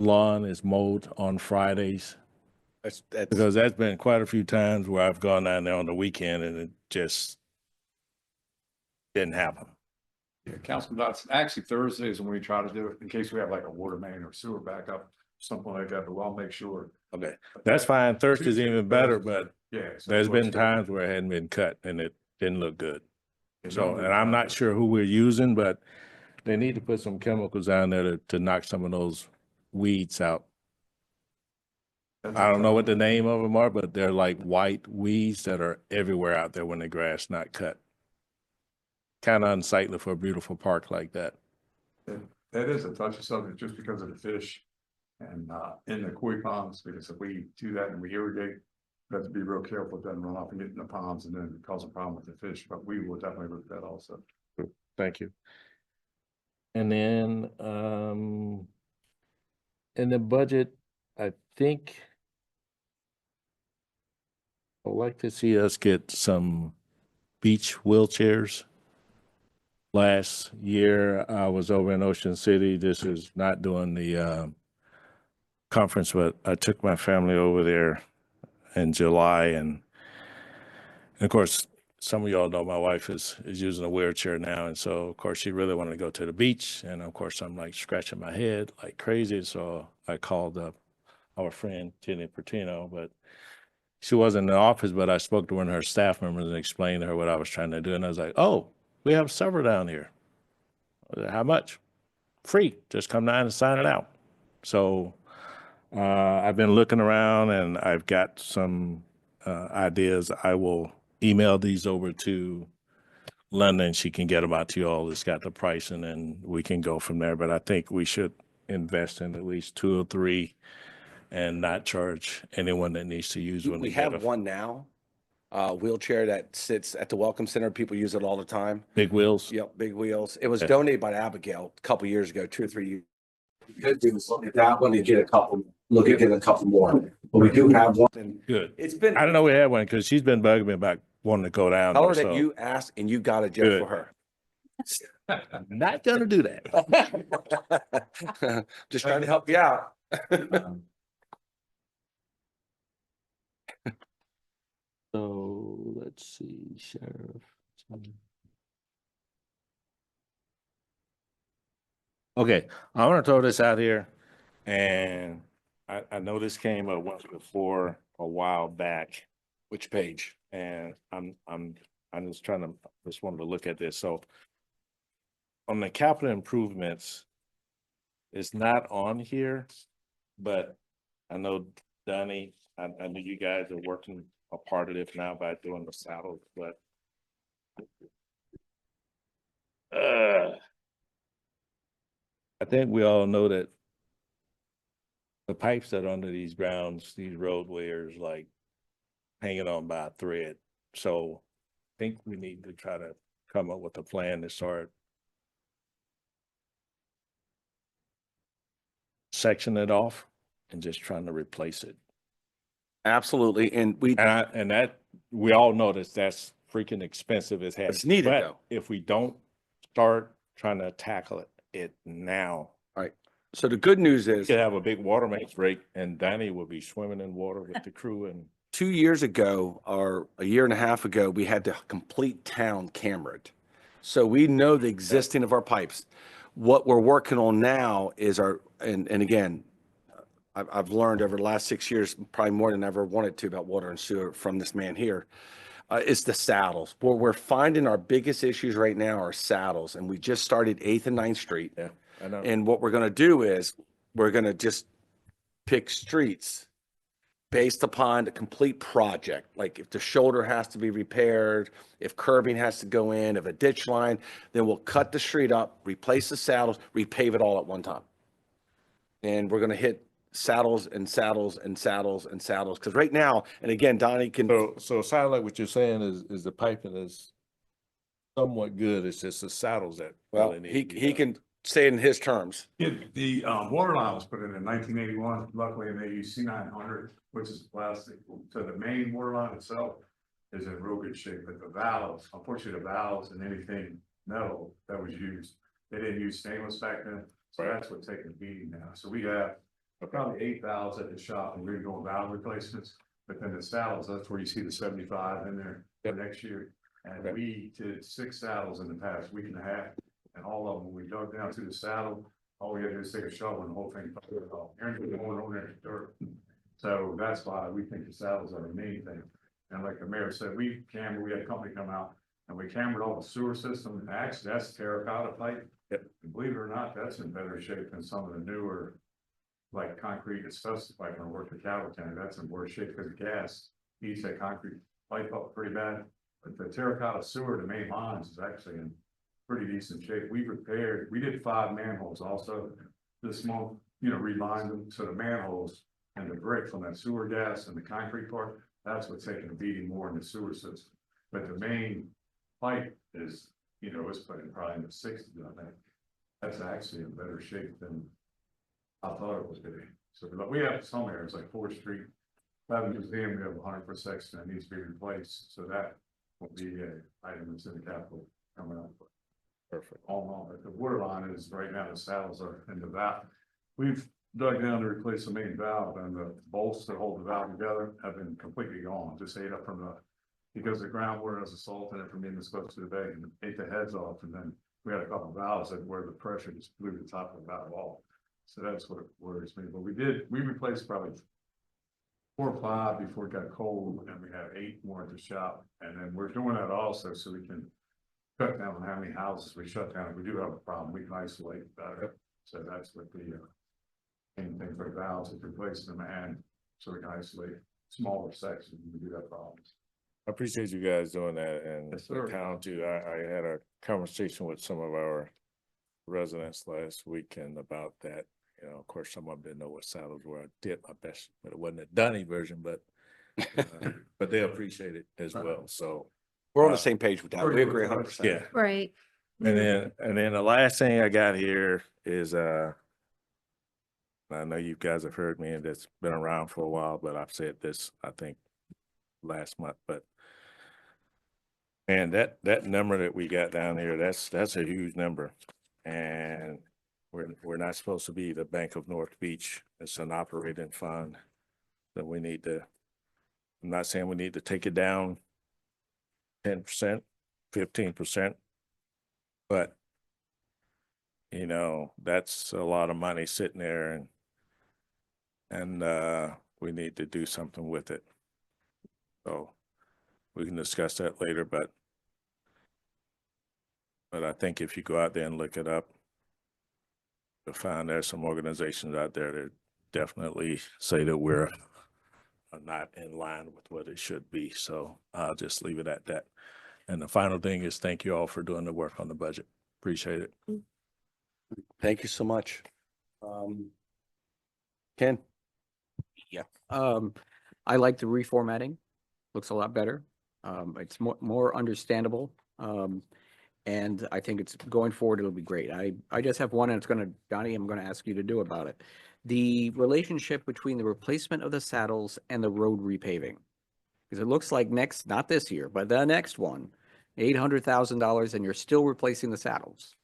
lawn is mowed on Fridays? That's, Because that's been quite a few times where I've gone down there on the weekend and it just didn't happen. Yeah, Councilman Dotson, actually Thursdays when we try to do it, in case we have like a water main or sewer backup, something like that, but we'll make sure. Okay, that's fine. Thursday's even better, but Yeah. so there's been let's- times where it hadn't been cut and it didn't look good. Yeah, So, normally and I'm we- not sure who we're using, but they need to put some chemicals down there to knock some of those weeds out. I don't know what the name of them are, but they're like white weeds that are everywhere out there when the grass not cut. Kind of unsightly for a beautiful park like that. That is a touchy subject just because of the fish and in the koi ponds, because if we do that and we irrigate, we have to be real careful, it doesn't run off and get in the ponds and then cause a problem with the fish, but we will definitely look at that also. Thank you. And then, in the budget, I think I'd like to see us get some beach wheelchairs. Last year, I was over in Ocean City. This is not doing the conference, but I took my family over there in July, and of course, some of y'all know my wife is using a wheelchair now, and so of course she really wanted to go to the beach, and of course I'm like scratching my head like crazy, so I called up our friend Jenny Pertino, but she wasn't in the office, but I spoke to one of her staff members and explained to her what I was trying to do, and I was like, oh, we have several down here. I said, how much? Free. Just come down and sign it out. So I've been looking around and I've got some ideas. I will email these over to London. She can get them out to you all. It's got the price and then we can go from there. But I think we should invest in at least 2 or 3 and not charge anyone that needs to use one. we to get have a one now, wheelchair that sits at the Welcome Center. People use it all the time. Big wheels. Yep, big wheels. It was Yeah. donated by Abigail a couple years ago, 2 or 3 years. Good thing is look at that one and get a couple, look at getting a couple more. But we do have one. And Good. it's been, I don't know we had one because she's been bugging me about wanting to go down tell there. her that So you asked and you got a jet Good. for her. not gonna do that. Just trying to help you out. So let's see, Sheriff. Okay, I want to throw this out here, and I know this came up once before a while back, Which page? and I'm just wanted to look at this. So on the capital improvements, it's not on here, but I know Donnie, I know you guys are working a part of it now by doing the saddles, but I think we all know that the pipes that are under these grounds, these roadways, are like hanging on by a thread. So I think we need to try to come up with a plan to start section it off and just trying to replace it. Absolutely. And we, And that, we all know that's freaking expensive as heck. It's needed, But though. if we don't start trying to tackle it now, so the good news we is could have a big water main break and Danny will be swimming in water with the crew and 2 years ago or a year and a half ago, we had the complete town cambered. So we know the existing of our pipes. What we're working on now is and again, I've learned over the last 6 years, probably more than I ever wanted to about water and sewer from this man here. It's the saddles. Where we're finding our biggest issues right now are saddles. And we just started 8th and 9th Street. yeah, I know. And what we're going to do is we're going to just pick streets based upon the complete project. Like if the shoulder has to be repaired, if curbing has to go in, if a ditch line, then we'll cut the street up, replace the saddles, repave it all at one time. And we're gonna hit saddles and saddles and saddles and saddles. Cause right now, and again, Donnie can, So it sounds like what you're saying is the piping is somewhat good. It's just the saddles that. well, really need he, to be he done. can say it in his terms. The water line was put in 1981. Luckily, they used C900, which is plastic. So the main water line itself is in real good shape, but the valves, unfortunately, the valves and anything metal that was used, they didn't use stainless back then. So that's what's taking a beating now. So we have probably 8 valves at the shop and we're doing valve replacements. But then the saddles, that's where you see the 75 in there for next year. And we did 6 saddles in the past week and a half. And all of them, we dug down to the saddle, all we had to do is take a shovel and the whole thing. Aaron's going over there in the dirt. So that's why we think the saddles are the main thing. And like the mayor said, we had a company come out and we cambered all the sewer system. And actually, that's terracotta pipe. And believe it or not, that's in better shape than some of the newer, like concrete asbestos pipe when I worked at Calverton. That's in worse shape because gas eats that concrete pipe up pretty bad. But the terracotta sewer, the main lines is actually in pretty decent shape. We did 5 manholes also this month, relined them. So the manholes and the brick from that sewer gas and the concrete part, that's what's taking a beating more in the sewer system. But the main pipe is, it's put in probably in the 60s, I think. That's actually in better shape than I thought it was gonna be. So we have some areas like 4th Street, Avenue Museum, we have 100% section that needs to be replaced. So that will be an item that's in the capital coming up. Perfect. All in all, but the water line is right now, the saddles are in the valve. We've dug down to replace the main valve and the bolts that hold the valve together have been completely gone, just ate up from because the groundwater has a salt in it from being exposed to the bay and ate the heads off. And then we had a couple of valves that where the pressure just blew the top of the valve off. So that's what worries me. But we replaced probably 4 or 5 before it got cold, and we have 8 more at the shop. And then we're doing that also so we can cut down on how many houses we shut down. If we do have a problem, we can isolate better. So that's what the main thing for the valves is replacing them and so we can isolate smaller sections when we do have problems. I appreciate you guys doing that and Yes, the sir. town too. I had a conversation with some of our residents last weekend about that. Of course, some of them didn't know what saddles were. I did my best, but it wasn't a Dunny version, but they appreciate it as well. So We're on the same page with that. We agree 100%. yeah. Right. And then the last thing I got here is I know you guys have heard me and it's been around for a while, but I've said this I think last month, but man, that number that we got down here, that's a huge number. And we're not supposed to be the Bank of North Beach. It's an operating fund that we need to, I'm not saying we need to take it down 10%, 15%, but that's a lot of money sitting there and we need to do something with it. So we can discuss that later, but I think if you go out there and look it up, you'll find there's some organizations out there that definitely say that we're not in line with what it should be. So I'll just leave it at that. And the final thing is thank you all for doing the work on the budget. Appreciate it. Thank you so much. Ken? Yeah, I like the reformatting. Looks a lot better. It's more understandable. And I think it's going forward, it'll be great. I just have one and it's Donnie, I'm gonna ask you to do about it. The relationship between the replacement of the saddles and the road repaving. Because it looks like not this year, but the next one, $800,000 and you're still replacing the saddles.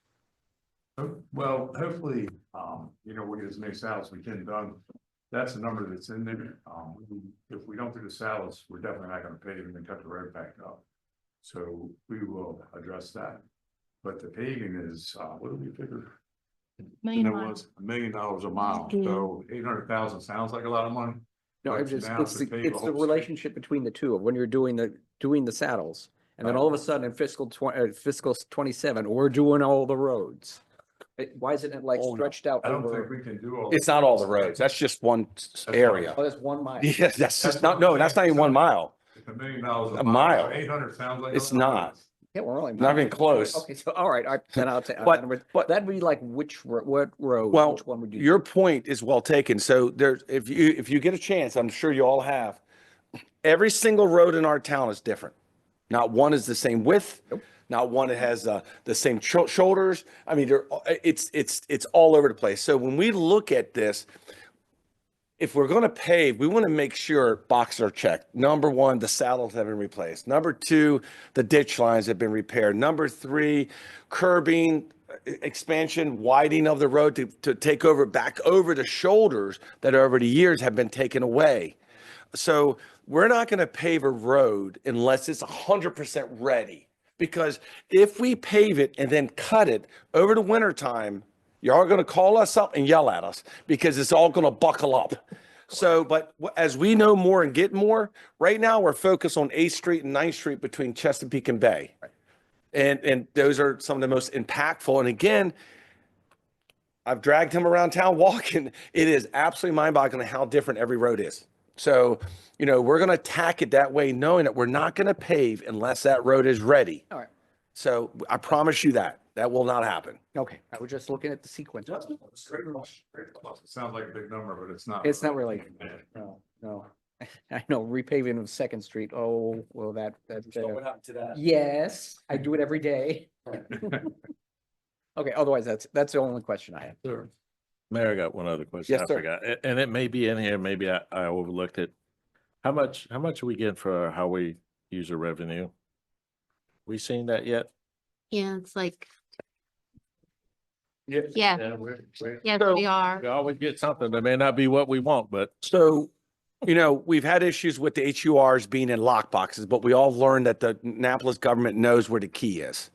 Well, hopefully, we get as many saddles we can done. That's the number that's in there. If we don't do the saddles, we're definitely not gonna pay them and cut the road back up. So we will address that. But the paving is, what do we figure? Million It miles. was $1 million a mile, Yeah. so 800,000 sounds like a lot of money. No, But it's now to pave the whole street- relationship between the two of when you're doing the saddles. And then all of a sudden in fiscal 27, we're doing all the roads. Why isn't it like Oh, no. stretched out I don't think over? we can do all. It's not all the roads. That's just one fine. area. Oh, that's 1 mile. Yeah, that's just not, no, that's not even 1 mile. It's $1 million a A mile. mile. 800 sounds like. It's a lot. not. Yeah, we're only. Not even close. Okay, so, all right, then I'll take, But- that'd be like what road, Well, which one would you? your point is well taken. So there's, if you get a chance, I'm sure you all have, every single road in our town is different. Not one is the same width. Not one that has the same shoulders. I mean, it's all over the place. So when we look at this, if we're going to pave, we want to make sure boxes are checked. Number one, the saddles have been replaced. Number two, the ditch lines have been repaired. Number three, curbing, expansion, widening of the road to take over back over the shoulders that over the years have been taken away. So we're not going to pave a road unless it's 100% ready. Because if we pave it and then cut it over the winter time, y'all are going to call us up and yell at us because it's all going to buckle up. So, but as we know more and get more, right now we're focused on 8th Street and 9th Street between Chesapeake and Bay. And those are some of the most impactful. And again, I've dragged him around town walking. It is absolutely mind-boggling how different every road is. So, we're going to attack it that way, knowing that we're not going to pave unless that road is ready. All right. So I promise you that will not happen. Okay, I was just looking at the sequence. It sounds like a big number, but it's not. It's not really, no. I know repaving of Second Street. Oh, well, that, happened to that? yes, I do it every day. Okay, otherwise, that's the only question I have. Sure. Mayor, I got one other question. Yes, I sir. forgot, and it may be in here, maybe I overlooked it. How much are we getting for our highway user revenue? We seen that yet? Yeah, it's like, Yeah. yeah, yes, So- we are. We always get something that may not be what we want, but So, we've had issues with the HURs being in lock boxes, but we all learned that the Annapolis government knows where the key is.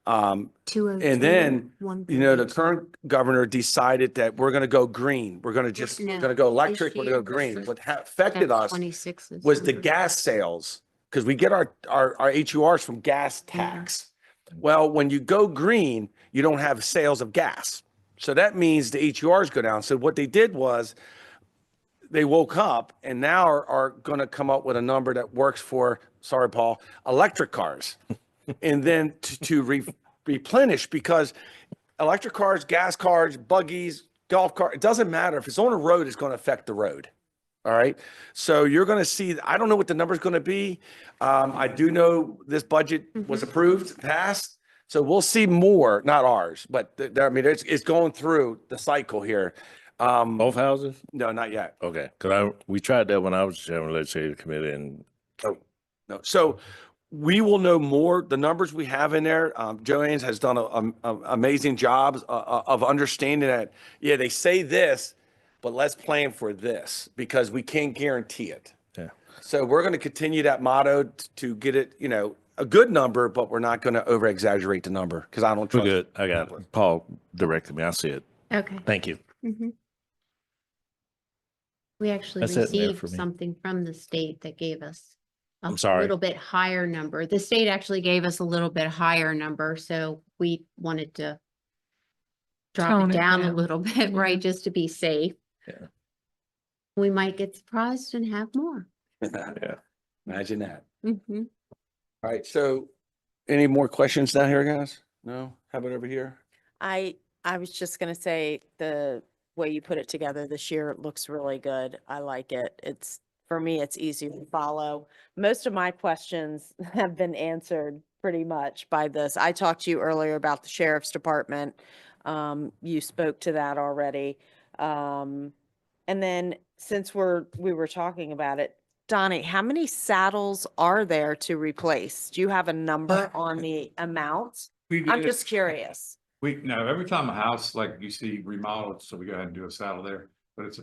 And then, the current governor decided that we're going to go green. We're going to just, No, going to go electric, we're going to go this green. year. What affected us 26 was the gas sales, because we get our HURs from gas tax. Well, when you go green, you don't have sales of gas. So that means the HURs go down. So what they did was they woke up and now are going to come up with a number that works for, sorry, Paul, electric cars. And then to replenish, because electric cars, gas cars, buggies, golf cart, it doesn't matter. If it's on a road, it's going to affect the road. All right. So you're going to see, I don't know what the number is going to be. I do know this budget was approved, passed. So we'll see more, not ours, but it's going through the cycle here. both houses? No, not yet. Okay, because we tried that when I was chairman of the legislative committee, and No. So we will know more. The numbers we have in there, Joanne's has done a amazing job of understanding that, yeah, they say this, but let's plan for this because we can't guarantee it. Yeah. So we're going to continue that motto to get it, a good number, but we're not going to over exaggerate the number because I don't we're trust. good. I got it. Paul directed me. I see it. Okay. Thank you. Mhm. We actually That's it, Mayor, received for me. something from the state that gave us a I'm sorry. little bit higher number. The state actually gave us a little bit higher number, so we wanted to drop Tone it it down a down. little bit, right, just to be safe. Yeah. We might get surprised and have more. Yeah. Imagine that. Mhm. All right. So any more questions down here, guys? No? How about over here? I was just gonna say, the way you put it together this year, it looks really good. I like it. For me, it's easy to follow. Most of my questions have been answered pretty much by this. I talked to you earlier about the sheriff's department. You spoke to that already. And then since we were talking about it, Donnie, how many saddles are there to replace? Do you have a number on the amount? I'm just curious. No, every time a house, like you see remodeled, so we go ahead and do a saddle there, but it's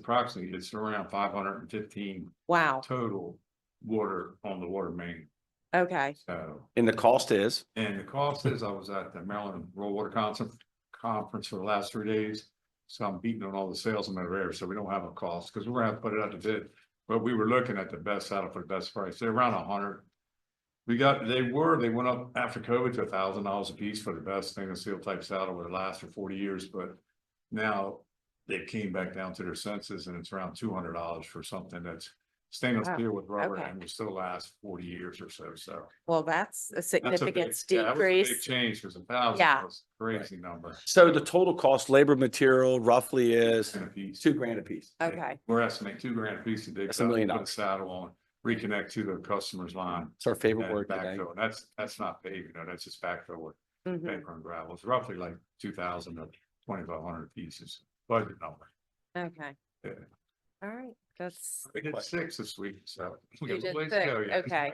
around 515 Wow. total water on the water main. Okay. So, And the cost is? and the cost is, I was at the Maryland Rural Water Conference for the last 3 days. So I'm beating on all the salesmen over there, so we don't have a cost, because we're gonna have to put it out to bid. But we were looking at the best saddle for the best price. They're around 100. They went up after COVID to $1,000 a piece for the best stainless steel type saddle would last for 40 years, but now they came back down to their senses and it's around $200 for something that's stainless Wow, steel with rubber okay. and will still last 40 years or so, so. Well, that's a That's a significant big, yeah, that was a big decrease. change, because 1,000 Yeah. was a crazy number. So the total cost, labor, material roughly is And a piece. $2,000 a piece. Okay, We're estimating $2,000 a piece to dig That's $1 up, million. put a saddle on, reconnect to the customer's line. It's our favorite and word today. backfill. That's not paving, that's just backfill with mhm, paper and gravel. It's roughly like 2,000 to 2,500 pieces, budget number. okay, Yeah. all right, that's, We did 6 this week, so. we You got a did ways to 6, go yet. okay.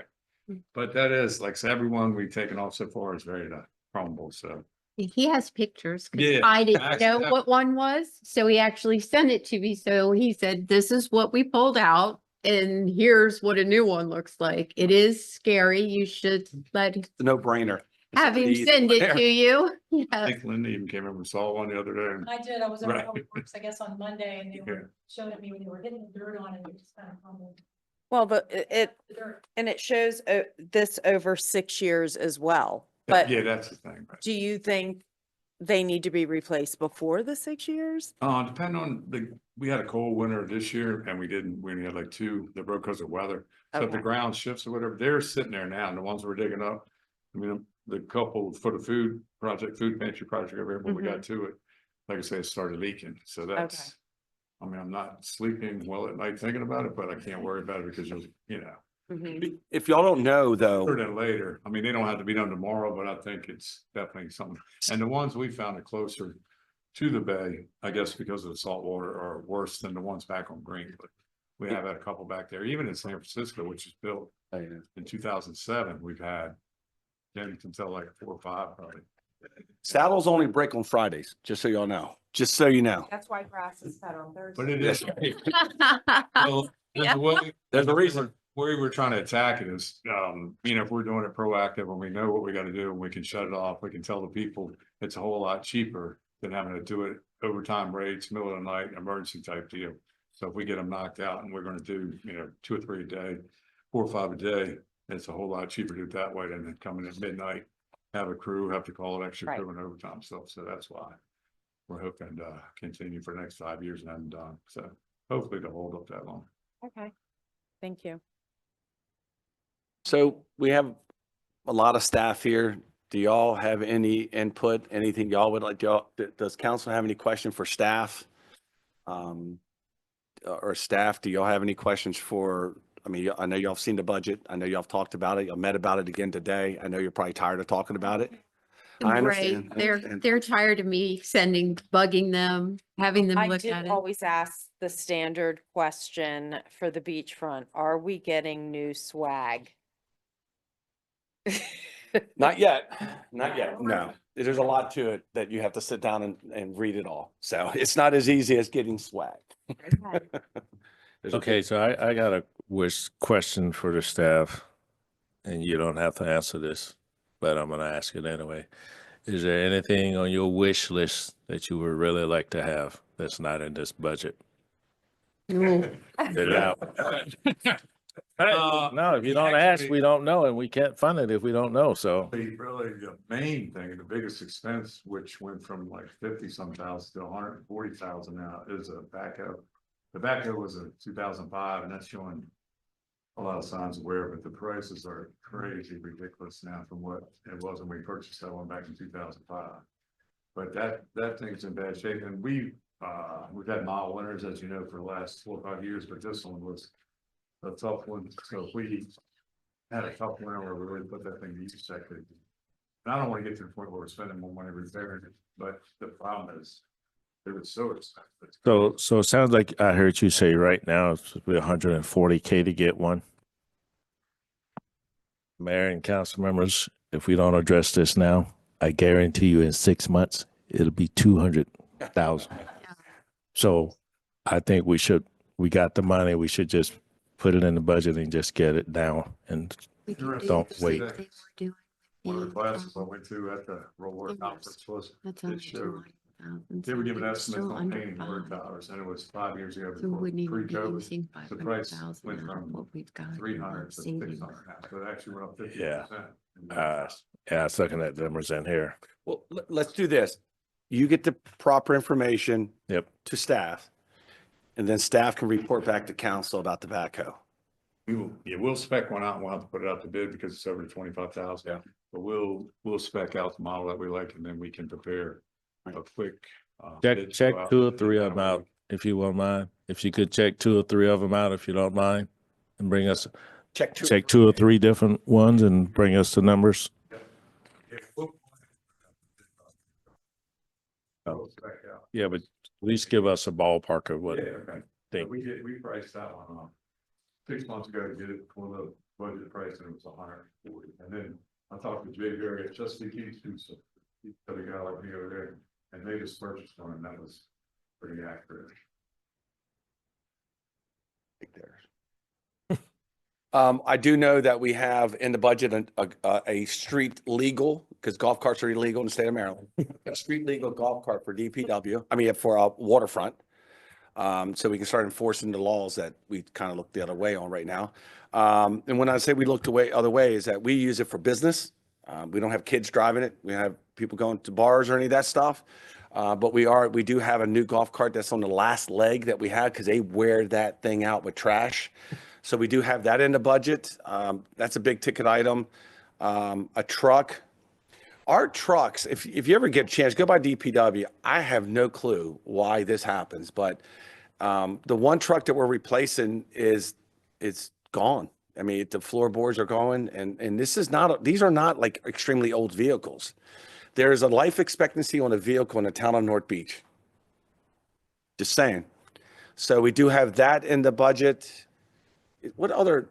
But that is, like, so everyone we've taken off so far is ready to crumble, so. He has pictures. 'Cause Yeah, I didn't actually, know that- what one was, so he actually sent it to me. So he said, this is what we pulled out and here's what a new one looks like. It is scary. You should let, It's a no-brainer. have him send it to you. I Yes. think Linda even came over and saw one the other day. and- I did. I was over Right. at Public Works, I guess, on Monday, and they Yeah. were showing it me when they were hitting the dirt on it, and it just kind of crumbled. well, but it, The dirt. and it shows this over 6 years as well. But Yeah, that's the thing. Right. do you think they need to be replaced before the 6 years? Depending on we had a cold winter this year and we only had like 2 that broke because of weather. So if the Okay. ground shifts or whatever, they're sitting there now, and the ones we're digging up. I mean, the couple for the food pantry project over here, but we got to it. Like I say, it started leaking, so that's. I mean, I'm not sleeping well at night thinking about it, but I can't worry about it because Mhm. If y'all don't know though, sooner than later. I mean, they don't have to be done tomorrow, but I think it's definitely something. And the ones we found are closer to the bay, I guess because of the salt water, are worse than the ones back on Green. But we have had a couple back there, even in San Francisco, which was built in 2007, we've had, then you can tell like 4 or 5 probably. saddles only break on Fridays, just so y'all know, just so you know. That's why grass is cut on Thursday. But it is. Well, there's a way. There's a reason. Where we're trying to attack it is, if we're doing it proactive and we know what we gotta do, and we can shut it off, we can tell the people it's a whole lot cheaper than having to do it overtime rates, middle of the night, emergency type deal. So if we get them knocked out and we're gonna do, 2 or 3 a day, 4 or 5 a day, it's a whole lot cheaper to do it that way than coming at midnight, have a crew, have to call an extra crew and overtime stuff. So that's why we're hoping to continue for the next 5 years and I'm done. So hopefully to hold up that long. Okay, thank you. So we have a lot of staff here. Do y'all have any input, anything y'all would like, does council have any question for staff? Or staff, do y'all have any questions for, I mean, I know y'all have seen the budget. I know y'all have talked about it. Y'all met about it again today. I know you're probably tired of talking about it. I Right. understand. I They're, understand. they're tired of me bugging them, having them I look did at it. always ask the standard question for the beachfront. Are we getting new swag? Not yet, not yet, no. There's a lot to it that you have to sit down and read it all. So it's not as easy as getting swag. There's a- Okay, so I got a question for the staff, and you don't have to answer this, but I'm gonna ask it anyway. Is there anything on your wish list that you would really like to have that's not in this budget? Ooh. Get it out. No, if you don't ask, we don't know, and we can't fund it if we don't know, so. Really, the main thing, the biggest expense, which went from like 50 some thousand to 140,000 now, is a backhoe. The backhoe was a 2005, and that's showing a lot of signs of wear, but the prices are crazy ridiculous now from what it was when we purchased that one back in 2005. But that thing's in bad shape, and we've had mild winters, as you know, for the last 4 or 5 years, but this one was a tough one. So if we had a tough winter where we really put that thing to use, that could. And I don't want to get to the point where we're spending more money repairing it, but the problem is it was so expensive. So it sounds like I heard you say right now it's $140K to get one. Mayor and council members, if we don't address this now, I guarantee you in 6 months, it'll be 200,000. So I think we got the money, we should just put it in the budget and just get it down and We can Sure. do Don't the same wait. thing we're doing One of with the classes I the, went to at the Roller Yes. Conference was, that's it only showed 500,000. They were giving so estimates still on under paying water 5. towers, and it was 5 years ago. So we before wouldn't even be pre-COVID. using The price 500,000 went out of from what we've got. in 300 our to savings. 600 now, so it actually went up 50%. Yeah. Yeah, I was looking at numbers in here. Well, let's do this. You get the proper information. Yep. To staff. And then staff can report back to council about the backhoe. We'll spec one out and we'll have to put it out to bid because it's over 25,000. Yeah. But we'll spec out the model that we like and then we can prepare a quick. Check, bid to check go out 2 or and 3 then of them that way out, if you won't mind. If you could check 2 or 3 of them out, if you don't mind, and bring us, Check check 2 or 3 different ones and bring us the numbers. we'll spec out. Yeah, but at least give us a ballpark of what. Yeah, okay. think. We priced that one off 6 months ago to get it for the budget price and it was 140. And then I talked to Jay Berry at Chesapeake East, who's a guy like me over there, and they just purchased one and that was pretty accurate. I do know that we have in the budget a street legal, because golf carts are illegal in the state of Maryland. A street legal golf cart for DPW, I mean, for waterfront. So we can start enforcing the laws that we kind of look the other way on right now. And when I say we look the other way is that we use it for business. We don't have kids driving it. We have people going to bars or any of that stuff. But we do have a new golf cart that's on the last leg that we had because they wear that thing out with trash. So we do have that in the budget. That's a big ticket item. A truck. Our trucks, if you ever get a chance, go by DPW. I have no clue why this happens, but the one truck that we're replacing it's gone. I mean, the floorboards are going, and these are not like extremely old vehicles. There is a life expectancy on a vehicle in the town of North Beach. Just saying. So we do have that in the budget. What other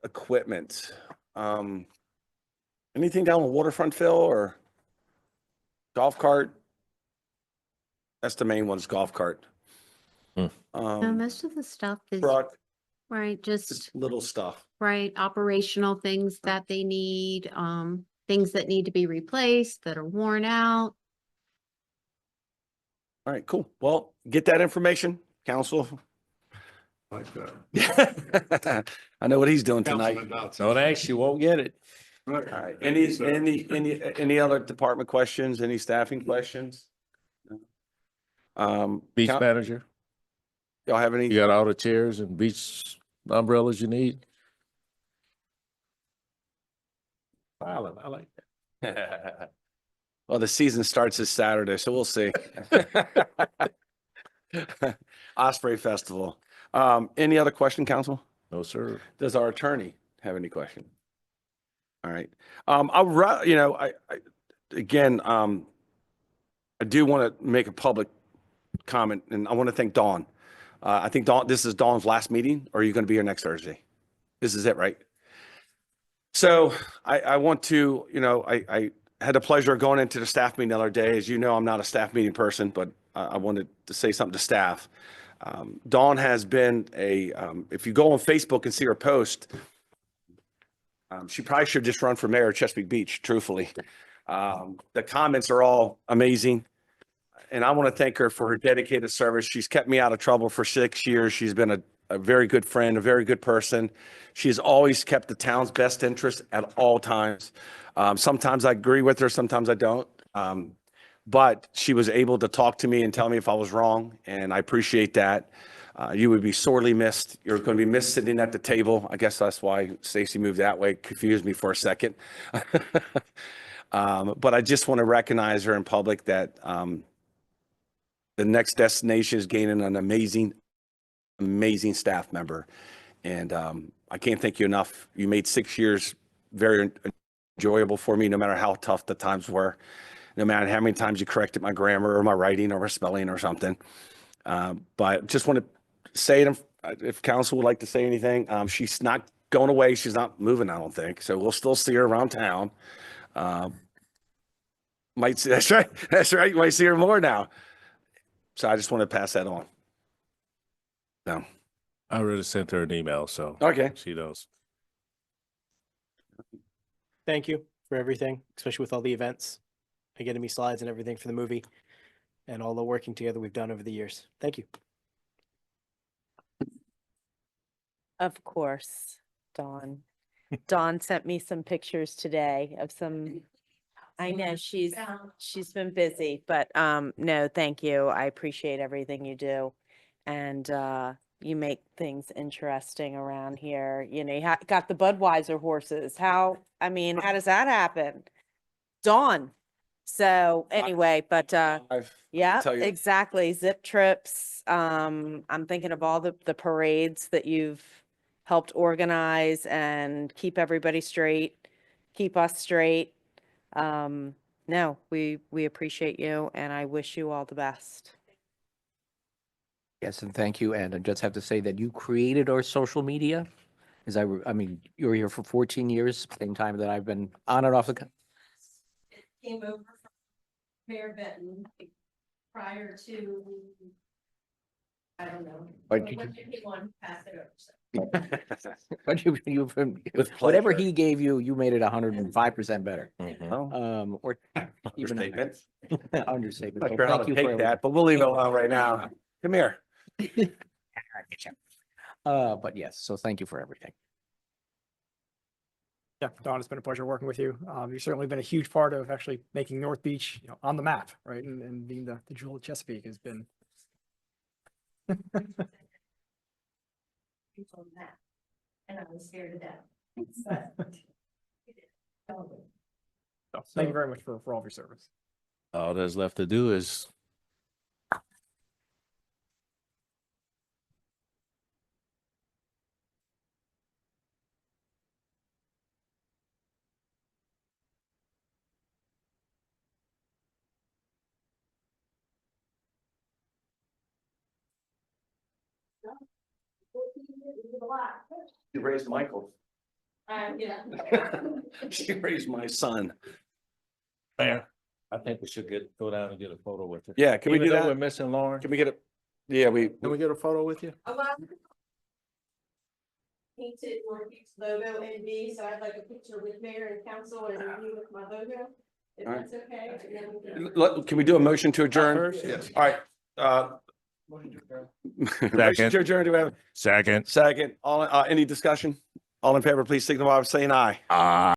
equipment? Anything down the waterfront, Phil, or golf cart? That's the main one's golf cart. No, most of the stuff is, Truck, right, just, little stuff. right, operational things that they need, things that need to be replaced, that are worn out. All right, cool. Well, get that information, council. Like that. I know what he's doing tonight. Councilman Dotson. Don't ask, you won't get it. Right. All right. Any other department questions? Any staffing questions? Beach Count- manager, Y'all have any? you got all the chairs and beach umbrellas you need? Silent, I like that. Well, the season starts this Saturday, so we'll see. Osprey Festival. Any other question, council? No, sir. Does our attorney have any question? All right. I do want to make a public comment, and I want to thank Dawn. I think Dawn, this is Dawn's last meeting, or are you going to be here next Thursday? This is it, right? So I want to, I had the pleasure of going into the staff meeting the other day. As you know, I'm not a staff meeting person, but I wanted to say something to staff. Dawn has been if you go on Facebook and see her post, she probably should just run for mayor of Chesapeake Beach, truthfully. The comments are all amazing. And I want to thank her for her dedicated service. She's kept me out of trouble for 6 years. She's been a very good friend, a very good person. She's always kept the town's best interest at all times. Sometimes I agree with her, sometimes I don't. But she was able to talk to me and tell me if I was wrong, and I appreciate that. You would be sorely missed. You're going to be missed sitting at the table. I guess that's why Stacy moved that way. Confused me for a second. But I just want to recognize her in public that the next destination is gaining an amazing staff member. And I can't thank you enough. You made 6 years very enjoyable for me, no matter how tough the times were, no matter how many times you corrected my grammar or my writing or my spelling or something. But just want to say it if council would like to say anything. She's not going away. She's not moving, I don't think. So we'll still see her around town. Might see, that's right. That's right. You might see her more now. So I just want to pass that on. No. I already sent her an email, so Okay. she knows. Thank you for everything, especially with all the events and getting me slides and everything for the movie. and all the working together we've done over the years. Thank you. Of course, Dawn. Dawn sent me some pictures today of some, I know she's been busy, but no, thank you. I appreciate everything you do. And you make things interesting around here. You know, you got the Budweiser horses. How does that happen? Dawn. So anyway, but yeah, tell you- exactly. Zip trips. I'm thinking of all the parades that you've helped organize and keep everybody straight, keep us straight. No, we appreciate you and I wish you all the best. Yes, and thank you. And I just have to say that you created our social media. As I mean, you were here for 14 years, same time that I've been on and off the. It came over from Mayor Benton prior to, I don't know. But When you- he won, pass it over. So. But you, With whatever pleasure. he gave you, you made it 105% better. Mhm. Or even Understatement. understatement. Not So sure how thank to you for take that, but we'll leave it alone right now. Come here. everything. But yes, so thank you for everything. Yeah, Don, it's been a pleasure working with you. You've certainly been a huge part of actually making North Beach, on the map, right? And being the jewel of Chesapeake has been. People on that. And I was scared to death. But- So thank you very much for all of your service. All that's left to do is You raised Michael. Yeah. She raised my son. fair. I think we should go down and get a photo with you. Yeah, can we Even do though that? We're missing Lauren. Can we get a, yeah, Can we get a photo with you? Painted North Beach logo NB, so I'd like a picture with mayor and council and you with my logo, if All right. that's okay. And then we can- can we do a motion to adjourn? First? Yes. All right, motion to adjourn, do we have a Second. second? All, any discussion? All in favor, please signify by saying aye.